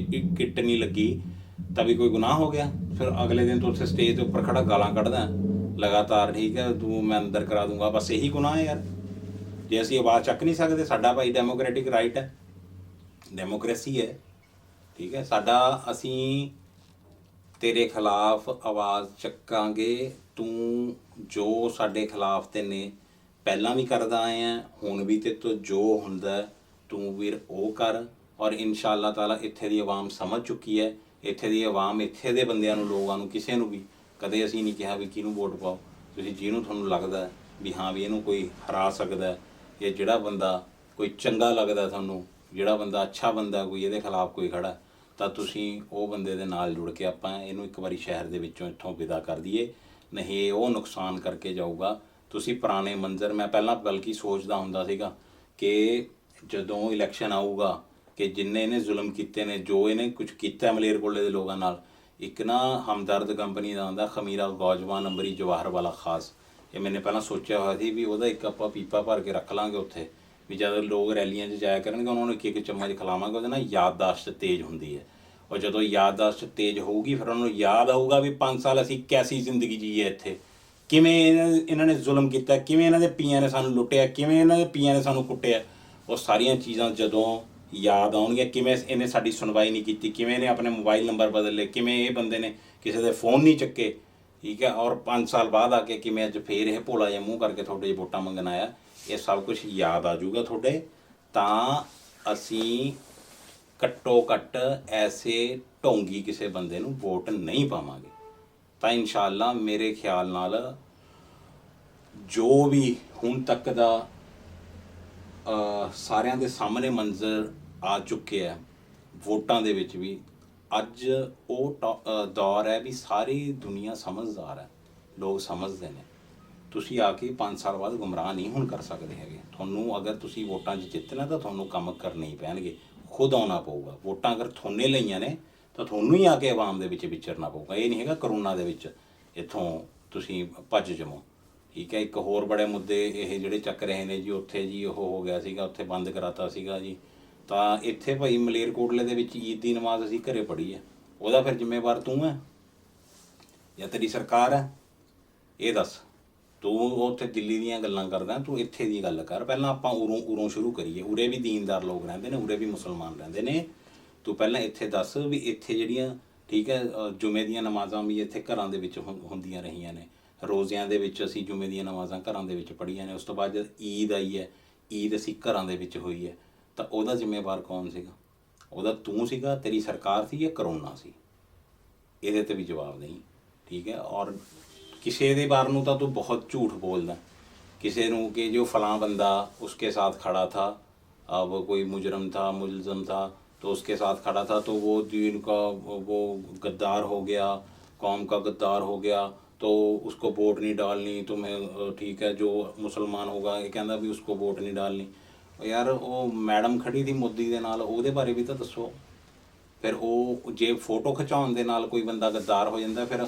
ਕਿੱਟ ਨਹੀਂ ਲੱਗੀ ਤਾਂ ਵੀ ਕੋਈ ਗੁਨਾਹ ਹੋ ਗਿਆ? ਫਿਰ ਅਗਲੇ ਦਿਨ ਤੋਂ ਉੱਥੇ ਸਟੇਜ ਦੇ ਉੱਪਰ ਖੜਾ ਗਾਲਾਂ ਕੱਢਦਾ ਲਗਾਤਾਰ, ਠੀਕ ਹੈ, ਤੂੰ ਮੈਂ ਅੰਦਰ ਕਰਾ ਦੂੰਗਾ, ਬਸ ਇਹੀ ਗੁਨਾਹ ਹੈ ਯਾਰ। ਜੇ ਅਸੀਂ ਆਵਾਜ਼ ਚੱਕ ਨਹੀਂ ਸਕਦੇ, ਸਾਡਾ ਭਾਈ ਡੈਮੋਕ੍ਰੈਟਿਕ ਰਾਈਟ ਹੈ, ਡੈਮੋਕ੍ਰੇਸੀ ਹੈ, ਠੀਕ ਹੈ ਸਾਡਾ, ਅਸੀਂ ਤੇਰੇ ਖਿਲਾਫ ਆਵਾਜ਼ ਚੱਕਾਂਗੇ। ਤੂੰ ਜੋ ਸਾਡੇ ਖਿਲਾਫ ਤੇ ਨੇ ਪਹਿਲਾਂ ਵੀ ਕਰਦਾ ਆਏ ਆ, ਹੁਣ ਵੀ ਤੇ ਤੋਂ ਜੋ ਹੁੰਦਾ ਤੂੰ ਵੀਰ ਉਹ ਕਰ। ਔਰ ਇਨਸ਼ਾ ਅੱਲਾਹ ਤਾਲਾ ਇੱਥੇ ਦੀ ਆਵਾਮ ਸਮਝ ਚੁੱਕੀ ਹੈ, ਇੱਥੇ ਦੀ ਆਵਾਮ, ਇੱਥੇ ਦੇ ਬੰਦਿਆਂ ਨੂੰ, ਲੋਕਾਂ ਨੂੰ, ਕਿਸੇ ਨੂੰ ਵੀ ਕਦੇ ਅਸੀਂ ਨਹੀਂ ਕਿਹਾ ਵੀ ਕਿਹਨੂੰ ਵੋਟ ਪਾਓ। ਤੁਸੀਂ ਜਿਹਨੂੰ ਤੁਹਾਨੂੰ ਲੱਗਦਾ ਵੀ ਹਾਂ ਵੀ ਇਹਨੂੰ ਕੋਈ ਹਰਾ ਸਕਦਾ, ਇਹ ਜਿਹੜਾ ਬੰਦਾ ਕੋਈ ਚੰਗਾ ਲੱਗਦਾ ਤੁਹਾਨੂੰ, ਜਿਹੜਾ ਬੰਦਾ ਅੱਛਾ ਬੰਦਾ ਕੋਈ ਇਹਦੇ ਖਿਲਾਫ ਕੋਈ ਖੜਾ, ਤਾਂ ਤੁਸੀਂ ਉਹ ਬੰਦੇ ਦੇ ਨਾਲ ਜੁੜ ਕੇ ਆਪਾਂ ਇਹਨੂੰ ਇੱਕ ਵਾਰੀ ਸ਼ਹਿਰ ਦੇ ਵਿੱਚੋਂ ਇੱਥੋਂ ਵਿਦਾ ਕਰ ਦਈਏ, ਨਹੀਂ ਉਹ ਨੁਕਸਾਨ ਕਰਕੇ ਜਾਊਗਾ। ਤੁਸੀਂ ਪੁਰਾਣੇ ਮੰਜ਼ਰ, ਮੈਂ ਪਹਿਲਾਂ ਬਲਕਿ ਸੋਚਦਾ ਹੁੰਦਾ ਸੀਗਾ ਕਿ ਜਦੋਂ ਇਲੈਕਸ਼ਨ ਆਊਗਾ ਕਿ ਜਿੰਨੇ ਇਹਨੇ ਜ਼ੁਲਮ ਕੀਤੇ ਨੇ, ਜੋ ਇਹਨੇ ਕੁਝ ਕੀਤਾ ਮਲੇਰਕੋਟਲੇ ਦੇ ਲੋਕਾਂ ਨਾਲ, ਇੱਕ ਨਾ ਹਮਦਰਦ ਕੰਪਨੀ ਦਾ ਆਉਂਦਾ ਖਮੀਰਾ ਗੌਜਵਾ ਨੰਬਰੀ ਜਵਾਹਰ ਵਾਲਾ ਖਾਸ, ਇਹ ਮੈਨੇ ਪਹਿਲਾਂ ਸੋਚਿਆ ਹੋਇਆ ਸੀ ਵੀ ਉਹਦਾ ਇੱਕ ਆਪਾਂ ਪੀਪਾ ਭਰ ਕੇ ਰੱਖ ਲਾਂਗੇ ਉੱਥੇ, ਵੀ ਜਦ ਲੋਕ ਰੈਲੀਆਂ 'ਚ ਜਾਇਆ ਕਰਨਗੇ ਉਹਨਾਂ ਨੂੰ ਇੱਕ ਚਮਚ ਖਿਲਾਵਾਂਗੇ। ਉਹਦੇ ਨਾਲ ਯਾਦਦਾਸ਼ਤ ਤੇਜ਼ ਹੁੰਦੀ ਹੈ, ਔਰ ਜਦੋਂ ਯਾਦਦਾਸ਼ਤ ਤੇਜ਼ ਹੋਊਗੀ ਫਿਰ ਉਹਨਾਂ ਨੂੰ ਯਾਦ ਆਊਗਾ ਵੀ 5 ਸਾਲ ਅਸੀਂ ਕੈਸੀ ਜ਼ਿੰਦਗੀ ਜੀ ਹੈ ਇੱਥੇ, ਕਿਵੇਂ ਇਹਨਾਂ ਨੇ ਜ਼ੁਲਮ ਕੀਤਾ, ਕਿਵੇਂ ਇਹਨਾਂ ਦੇ ਪੀਆਂ ਨੇ ਸਾਨੂੰ ਲੁੱਟਿਆ, ਕਿਵੇਂ ਇਹਨਾਂ ਦੇ ਪੀਆਂ ਨੇ ਸਾਨੂੰ ਕੁੱਟਿਆ। ਉਹ ਸਾਰੀਆਂ ਚੀਜ਼ਾਂ ਜਦੋਂ ਯਾਦ ਆਉਣਗੀਆਂ, ਕਿਵੇਂ ਇਹਨੇ ਸਾਡੀ ਸੁਣਵਾਈ ਨਹੀਂ ਕੀਤੀ, ਕਿਵੇਂ ਇਹਨੇ ਆਪਣੇ ਮੋਬਾਈਲ ਨੰਬਰ ਬਦਲ ਲਏ, ਕਿਵੇਂ ਇਹ ਬੰਦੇ ਨੇ ਕਿਸੇ ਦੇ ਫ਼ੋਨ ਨਹੀਂ ਚੱਕੇ, ਠੀਕ ਹੈ, ਔਰ 5 ਸਾਲ ਬਾਅਦ ਆ ਕੇ ਕਿਵੇਂ ਅੱਜ ਫੇਰ ਇਹ ਭੋਲਾ ਜਿਹਾ ਮੂੰਹ ਕਰਕੇ ਤੁਹਾਡੇ ਜਿਹੇ ਵੋਟਾਂ ਮੰਗਣ ਆਇਆ, ਇਹ ਸਭ ਕੁਝ ਯਾਦ ਆ ਜਾਊਗਾ ਤੁਹਾਡੇ। ਤਾਂ ਅਸੀਂ ਘੱਟੋ ਘੱਟ ਐਸੇ ਢੋਂਗੀ ਕਿਸੇ ਬੰਦੇ ਨੂੰ ਵੋਟ ਨਹੀਂ ਪਾਵਾਂਗੇ। ਤਾਂ ਇਨਸ਼ਾ ਅੱਲਾ ਮੇਰੇ ਖਿਆਲ ਨਾਲ ਜੋ ਵੀ ਹੁਣ ਤੱਕ ਦਾ ਸਾਰਿਆਂ ਦੇ ਸਾਹਮਣੇ ਮੰਜ਼ਰ ਆ ਚੁੱਕੇ ਹੈ ਵੋਟਾਂ ਦੇ ਵਿੱਚ ਵੀ, ਅੱਜ ਉਹ ਦੌਰ ਹੈ ਵੀ ਸਾਰੀ ਦੁਨੀਆ ਸਮਝਦਾਰ ਹੈ, ਲੋਕ ਸਮਝਦੇ ਨੇ। ਤੁਸੀਂ ਆ ਕੇ 5 ਸਾਲ ਬਾਅਦ ਗੁੰਮਰਾਹ ਨਹੀਂ ਹੁਣ ਕਰ ਸਕਦੇ ਹੈਗੇ। ਤੁਹਾਨੂੰ ਅਗਰ ਤੁਸੀਂ ਵੋਟਾਂ 'ਚ ਜਿੱਤਣਾ ਤਾਂ ਤੁਹਾਨੂੰ ਕੰਮ ਕਰਨੇ ਹੀ ਪੈਣਗੇ, ਖੁਦ ਆਉਣਾ ਪਊਗਾ। ਵੋਟਾਂ ਅਗਰ ਥੋਨੇ ਲਈਆਂ ਨੇ ਤਾਂ ਤੁਹਾਨੂੰ ਹੀ ਆ ਕੇ ਆਵਾਮ ਦੇ ਵਿੱਚ ਵਿਚਰਨਾ ਪਊਗਾ। ਇਹ ਨਹੀਂ ਹੈਗਾ ਕਰੋਨਾ ਦੇ ਵਿੱਚ ਇੱਥੋਂ ਤੁਸੀਂ ਭੱਜ ਜਾਵੋ, ਠੀਕ ਹੈ। ਇੱਕ ਹੋਰ ਬੜੇ ਮੁੱਦੇ ਇਹ ਜਿਹੜੇ ਚੱਕ ਰਹੇ ਨੇ ਜੀ, ਉੱਥੇ ਜੀ ਉਹ ਹੋ ਗਿਆ ਸੀਗਾ, ਉੱਥੇ ਬੰਦ ਕਰਾਤਾ ਸੀਗਾ ਜੀ। ਤਾਂ ਇੱਥੇ ਭਾਈ ਮਲੇਰਕੋਟਲੇ ਦੇ ਵਿੱਚ ਈਦ ਦੀ ਨਮਾਜ਼ ਅਸੀਂ ਘਰੇ ਪੜ੍ਹੀ ਹੈ, ਉਹਦਾ ਫਿਰ ਜ਼ਿੰਮੇਵਾਰ ਤੂੰ ਹੈ ਜਾਂ ਤੇਰੀ ਸਰਕਾਰ ਹੈ? ਇਹ ਦੱਸ। ਤੂੰ ਉੱਥੇ ਦਿੱਲੀ ਦੀਆਂ ਗੱਲਾਂ ਕਰਦਾ, ਤੂੰ ਇੱਥੇ ਦੀ ਗੱਲ ਕਰ। ਪਹਿਲਾਂ ਆਪਾਂ ਉਰੋਂ ਸ਼ੁਰੂ ਕਰੀਏ। ਉਰੇ ਵੀ ਦੀਨਦਾਰ ਲੋਕ ਰਹਿੰਦੇ ਨੇ, ਉਰੇ ਵੀ ਮੁਸਲਮਾਨ ਰਹਿੰਦੇ ਨੇ। ਤੂੰ ਪਹਿਲਾਂ ਇੱਥੇ ਦੱਸ ਵੀ ਇੱਥੇ ਜਿਹੜੀਆਂ, ਠੀਕ ਹੈ, ਜੁਮੇ ਦੀਆਂ ਨਮਾਜ਼ਾਂ ਵੀ ਇੱਥੇ ਘਰਾਂ ਦੇ ਵਿੱਚ ਹੁੰਦੀਆਂ ਰਹੀਆਂ ਨੇ। ਰੋਜ਼ਿਆਂ ਦੇ ਵਿੱਚ ਅਸੀਂ ਜੁਮੇ ਦੀਆਂ ਨਮਾਜ਼ਾਂ ਘਰਾਂ ਦੇ ਵਿੱਚ ਪੜ੍ਹੀਆਂ ਨੇ। ਉਸ ਤੋਂ ਬਾਅਦ ਜਦ ਈਦ ਆਈ ਹੈ, ਈਦ ਅਸੀਂ ਘਰਾਂ ਦੇ ਵਿੱਚ ਹੋਈ ਹੈ, ਤਾਂ ਉਹਦਾ ਜ਼ਿੰਮੇਵਾਰ ਕੌਣ ਸੀਗਾ? ਉਹਦਾ ਤੂੰ ਸੀਗਾ, ਤੇਰੀ ਸਰਕਾਰ ਸੀ, ਜਾਂ ਕਰੋਨਾ ਸੀ? ਇਹਦੇ 'ਤੇ ਵੀ ਜਵਾਬ ਨਹੀਂ, ਠੀਕ ਹੈ। ਔਰ ਕਿਸੇ ਦੇ ਬਾਰੇ ਨੂੰ ਤਾਂ ਤੂੰ ਬਹੁਤ ਝੂਠ ਬੋਲਦਾ, किसी नू कि जो फलां बंदा उसके साथ खड़ा था, अब कोई मुजरम था, मुलजम था, तो उसके साथ खड़ा था, तो वो दीन का वो गद्दार हो गया, कौम का गद्दार हो गया, तो उसको वोट नहीं डालनी तुम्हें, ठीक है, जो मुसलमान होगा ये कहता भी उसको वोट नहीं डालनी। यार वो मैडम खड़ी थी मोदी ਦੇ ਨਾਲ, ਉਹਦੇ ਬਾਰੇ ਵੀ ਤਾਂ ਦੱਸੋ। ਫਿਰ ਉਹ ਜੇ ਫੋਟੋ ਖਿਚਾਉਣ ਦੇ ਨਾਲ ਕੋਈ ਬੰਦਾ ਗੱਦਾਰ ਹੋ ਜਾਂਦਾ, ਫਿਰ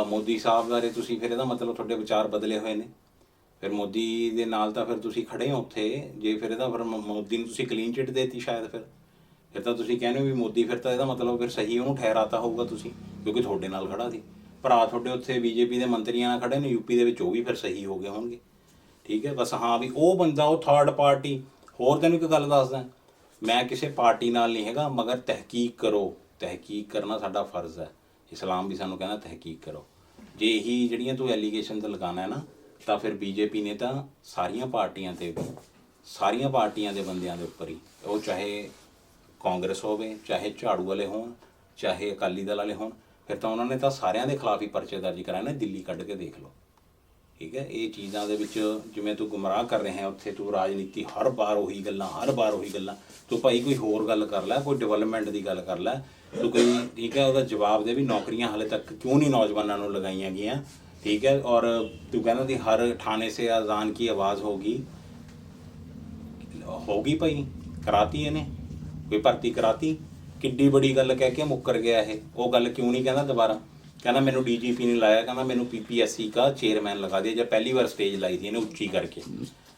ਮੋਦੀ ਸਾਹਿਬ ਬਾਰੇ ਤੁਸੀਂ, ਫਿਰ ਇਹਦਾ ਮਤਲਬ ਤੁਹਾਡੇ ਵਿਚਾਰ ਬਦਲੇ ਹੋਏ ਨੇ। ਫਿਰ ਮੋਦੀ ਦੇ ਨਾਲ ਤਾਂ ਫਿਰ ਤੁਸੀਂ ਖੜੇ ਹੋ ਉੱਥੇ, ਜੇ ਫਿਰ ਇਹਦਾ ਫਿਰ ਮੋਦੀ ਨੂੰ ਤੁਸੀਂ ਕਲੀਨ ਚਿੱਟ ਦੇਤੀ ਸ਼ਾਇਦ, ਫਿਰ ਤਾਂ ਤੁਸੀਂ ਕਹਿੰਦੇ ਹੋ ਵੀ ਮੋਦੀ, ਫਿਰ ਤਾਂ ਇਹਦਾ ਮਤਲਬ ਫਿਰ ਸਹੀ ਉਹਨੂੰ ਠਹਿਰਾਤਾ ਹੋਊਗਾ ਤੁਸੀਂ, ਕਿਉਂਕਿ ਤੁਹਾਡੇ ਨਾਲ ਖੜਾ ਸੀ। ਭਰਾ ਤੁਹਾਡੇ ਉੱਥੇ ਬੀਜੇਪੀ ਦੇ ਮੰਤਰੀਆਂ ਨਾਲ ਖੜੇ ਨੇ ਯੂਪੀ ਦੇ ਵਿੱਚ, ਉਹ ਵੀ ਫਿਰ ਸਹੀ ਹੋ ਗਏ ਹੋਣਗੇ। ਠੀਕ ਹੈ, ਬਸ ਹਾਂ ਵੀ ਉਹ ਬੰਦਾ ਉਹ ਥਰਡ ਪਾਰਟੀ। ਹੋਰ ਤੈਨੂੰ ਇੱਕ ਗੱਲ ਦੱਸਦਾ, ਮੈਂ ਕਿਸੇ ਪਾਰਟੀ ਨਾਲ ਨਹੀਂ ਹੈਗਾ, ਮਗਰ ਤਹਿਕੀਕ ਕਰੋ। ਤਹਿਕੀਕ ਕਰਨਾ ਸਾਡਾ ਫਰਜ਼ ਹੈ, ਇਸਲਾਮ ਵੀ ਸਾਨੂੰ ਕਹਿੰਦਾ ਤਹਿਕੀਕ ਕਰੋ। ਜੇ ਇਹੀ ਜਿਹੜੀਆਂ ਤੂੰ ਐਲੀਗੇਸ਼ਨ ਤੇ ਲਗਾਉਣਾ ਹੈ ਨਾ, ਤਾਂ ਫਿਰ ਬੀਜੇਪੀ ਨੇ ਤਾਂ ਸਾਰੀਆਂ ਪਾਰਟੀਆਂ 'ਤੇ ਵੀ, ਸਾਰੀਆਂ ਪਾਰਟੀਆਂ ਦੇ ਬੰਦਿਆਂ ਦੇ ਉੱਪਰ ਹੀ, ਉਹ ਚਾਹੇ ਕਾਂਗਰਸ ਹੋਵੇ, ਚਾਹੇ ਝਾੜੂ ਵਾਲੇ ਹੋਣ, ਚਾਹੇ ਅਕਾਲੀ ਦਲ ਵਾਲੇ ਹੋਣ, ਫਿਰ ਤਾਂ ਉਹਨਾਂ ਨੇ ਤਾਂ ਸਾਰਿਆਂ ਦੇ ਖਿਲਾਫ ਹੀ ਪਰਚੇ ਦਰਜ ਕਰਾਏ ਨੇ। ਦਿੱਲੀ ਕੱਢ ਕੇ ਦੇਖ ਲਓ। ਠੀਕ ਹੈ, ਇਹ ਚੀਜ਼ਾਂ ਦੇ ਵਿੱਚ ਜਿਵੇਂ ਤੂੰ ਗੁੰਮਰਾਹ ਕਰ ਰਿਹਾ ਉੱਥੇ, ਤੂੰ ਰਾਜਨੀਤੀ ਹਰ ਵਾਰ ਉਹੀ ਗੱਲਾਂ, ਹਰ ਵਾਰ ਉਹੀ ਗੱਲਾਂ। ਤੂੰ ਭਾਈ ਕੋਈ ਹੋਰ ਗੱਲ ਕਰ ਲੈ, ਕੋਈ ਡਿਵੈਲਪਮੈਂਟ ਦੀ ਗੱਲ ਕਰ ਲੈ ਤੂੰ ਕੋਈ। ਠੀਕ ਹੈ, ਉਹਦਾ ਜਵਾਬ ਦੇ ਵੀ ਨੌਕਰੀਆਂ ਹਾਲੇ ਤੱਕ ਕਿਉਂ ਨਹੀਂ ਨੌਜਵਾਨਾਂ ਨੂੰ ਲਗਾਈਆਂ ਗਈਆਂ। ठीक है, और तू कहना थी हर थाने से अजान की आवाज़ होगी भाई, कराती इन्हें कोई भर्ती कराती। किड्डी बड़ी गल कह के मुकर गया है, वो गल क्यों नहीं कहना दोबारा। कहना मैनू DGP ने लाया, कहना मैनू PPSC का चेयरमैन लगा दिया। जब पहली बार स्टेज लाई थी इन्हें उच्ची करके,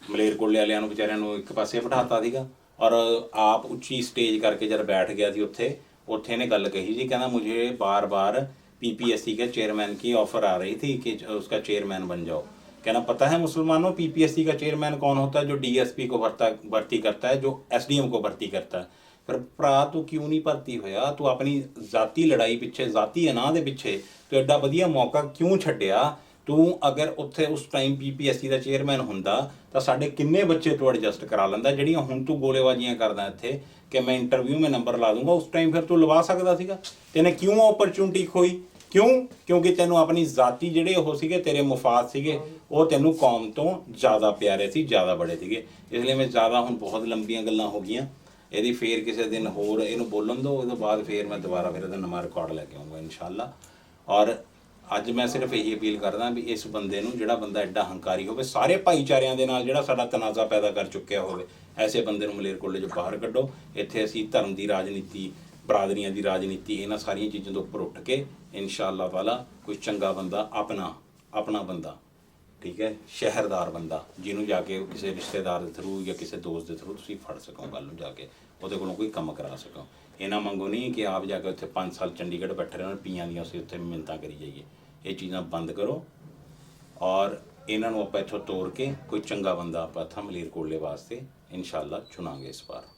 मलेरकोले वालियां नूं बेचारियां नूं एक पासे बिठाता सीगा, और आप उच्ची स्टेज करके जब बैठ गया थी उत्थे उत्थे इन्हें गल कही जी, कहना मुझे बार बार PPSC के चेयरमैन की ऑफ़र आ रही थी कि उसका चेयरमैन बन जाओ। कहना पता है मुसलमानों PPSC का चेयरमैन कौन होता है? जो DSP को भर्ती करता है, जो SDM को भर्ती करता है। फिर भरा तू क्यों नहीं भर्ती होया? तू अपनी जाती लड़ाई पिछे, जाती अनाह दे पिछे तू एडा वधिया मौका क्यों छड्डिया? तू अगर उत्थे उस टाइम PPSC का चेयरमैन हुंदा तो साडे किन्ने बच्चे तू एडजस्ट करा लैंदा। जिहड़ियां हुण तू गोलेबाजियां करदा इत्थे कि मैं इंटरव्यू में नंबर ला दूंगा, उस टाइम फिर तू लवा सकदा सीगा। तेने क्यों अपॉर्चुनिटी खोई? क्यों? क्योंकि तेनों अपनी जाती जिहड़े हो सीगे, तेरे मुफाद सीगे, वो तेनों कौम तो ज़्यादा प्यारे सी, ज़्यादा बड़े सीगे। इसलिए मैं ज़्यादा हुण बहुत लंबियां गल्लां हो गईयां, ਇਹਦੀ ਫੇਰ ਕਿਸੇ ਦਿਨ ਹੋਰ ਇਹਨੂੰ ਬੋਲਣ ਦਿਓ, ਉਹਦੇ ਬਾਅਦ ਫੇਰ ਮੈਂ ਦੁਬਾਰਾ ਫਿਰ ਇਹਦਾ ਨਵਾਂ ਰਿਕਾਰਡ ਲੈ ਕੇ ਆਉਂਗਾ ਇਨਸ਼ਾਅੱਲਾ। ਔਰ ਅੱਜ ਮੈਂ ਸਿਰਫ ਇਹੀ ਅਪੀਲ ਕਰਦਾ ਵੀ ਇਸ ਬੰਦੇ ਨੂੰ, ਜਿਹੜਾ ਬੰਦਾ ਐਡਾ ਹੰਕਾਰੀ ਹੋਵੇ, ਸਾਰੇ ਭਾਈਚਾਰਿਆਂ ਦੇ ਨਾਲ ਜਿਹੜਾ ਸਾਡਾ ਤਨਾਜ਼ਾ ਪੈਦਾ ਕਰ ਚੁੱਕਿਆ ਹੋਵੇ, ਐਸੇ ਬੰਦੇ ਨੂੰ ਮਲੇਰਕੋਟਲੇ 'ਚੋਂ ਬਾਹਰ ਕੱਢੋ। ਇੱਥੇ ਅਸੀਂ ਧਰਮ ਦੀ ਰਾਜਨੀਤੀ, ਬਰਾਦਰੀਆਂ ਦੀ ਰਾਜਨੀਤੀ, ਇਹਨਾਂ ਸਾਰੀਆਂ ਚੀਜ਼ਾਂ ਤੋਂ ਉੱਪਰ ਉੱਠ ਕੇ ਇਨਸ਼ਾਅੱਲਾ ਤਾਲਾ ਕੋਈ ਚੰਗਾ ਬੰਦਾ, ਆਪਣਾ ਬੰਦਾ, ठीक है, शहरदार बंदा, जिन्हों जाके किसी रिश्तेदार के थ्रू या किसी दोस्त के थ्रू तुम फड़ सको, गल जाके वो कोई काम करा सको। इन्हों मंगो नहीं कि आप जाके उत्थे 5 साल चंडीगढ़ बैठे रहना, पियाँ दी असीं उत्थे मिन्नतां करी जाइए। ये चीज़ां बंद करो और इन्हों आपां इत्थों तोड़ के कोई चंगा बंदा आपां इत्थां मलेरकोटले वास्ते इंशाअल्लाह चुनांगे इस बार।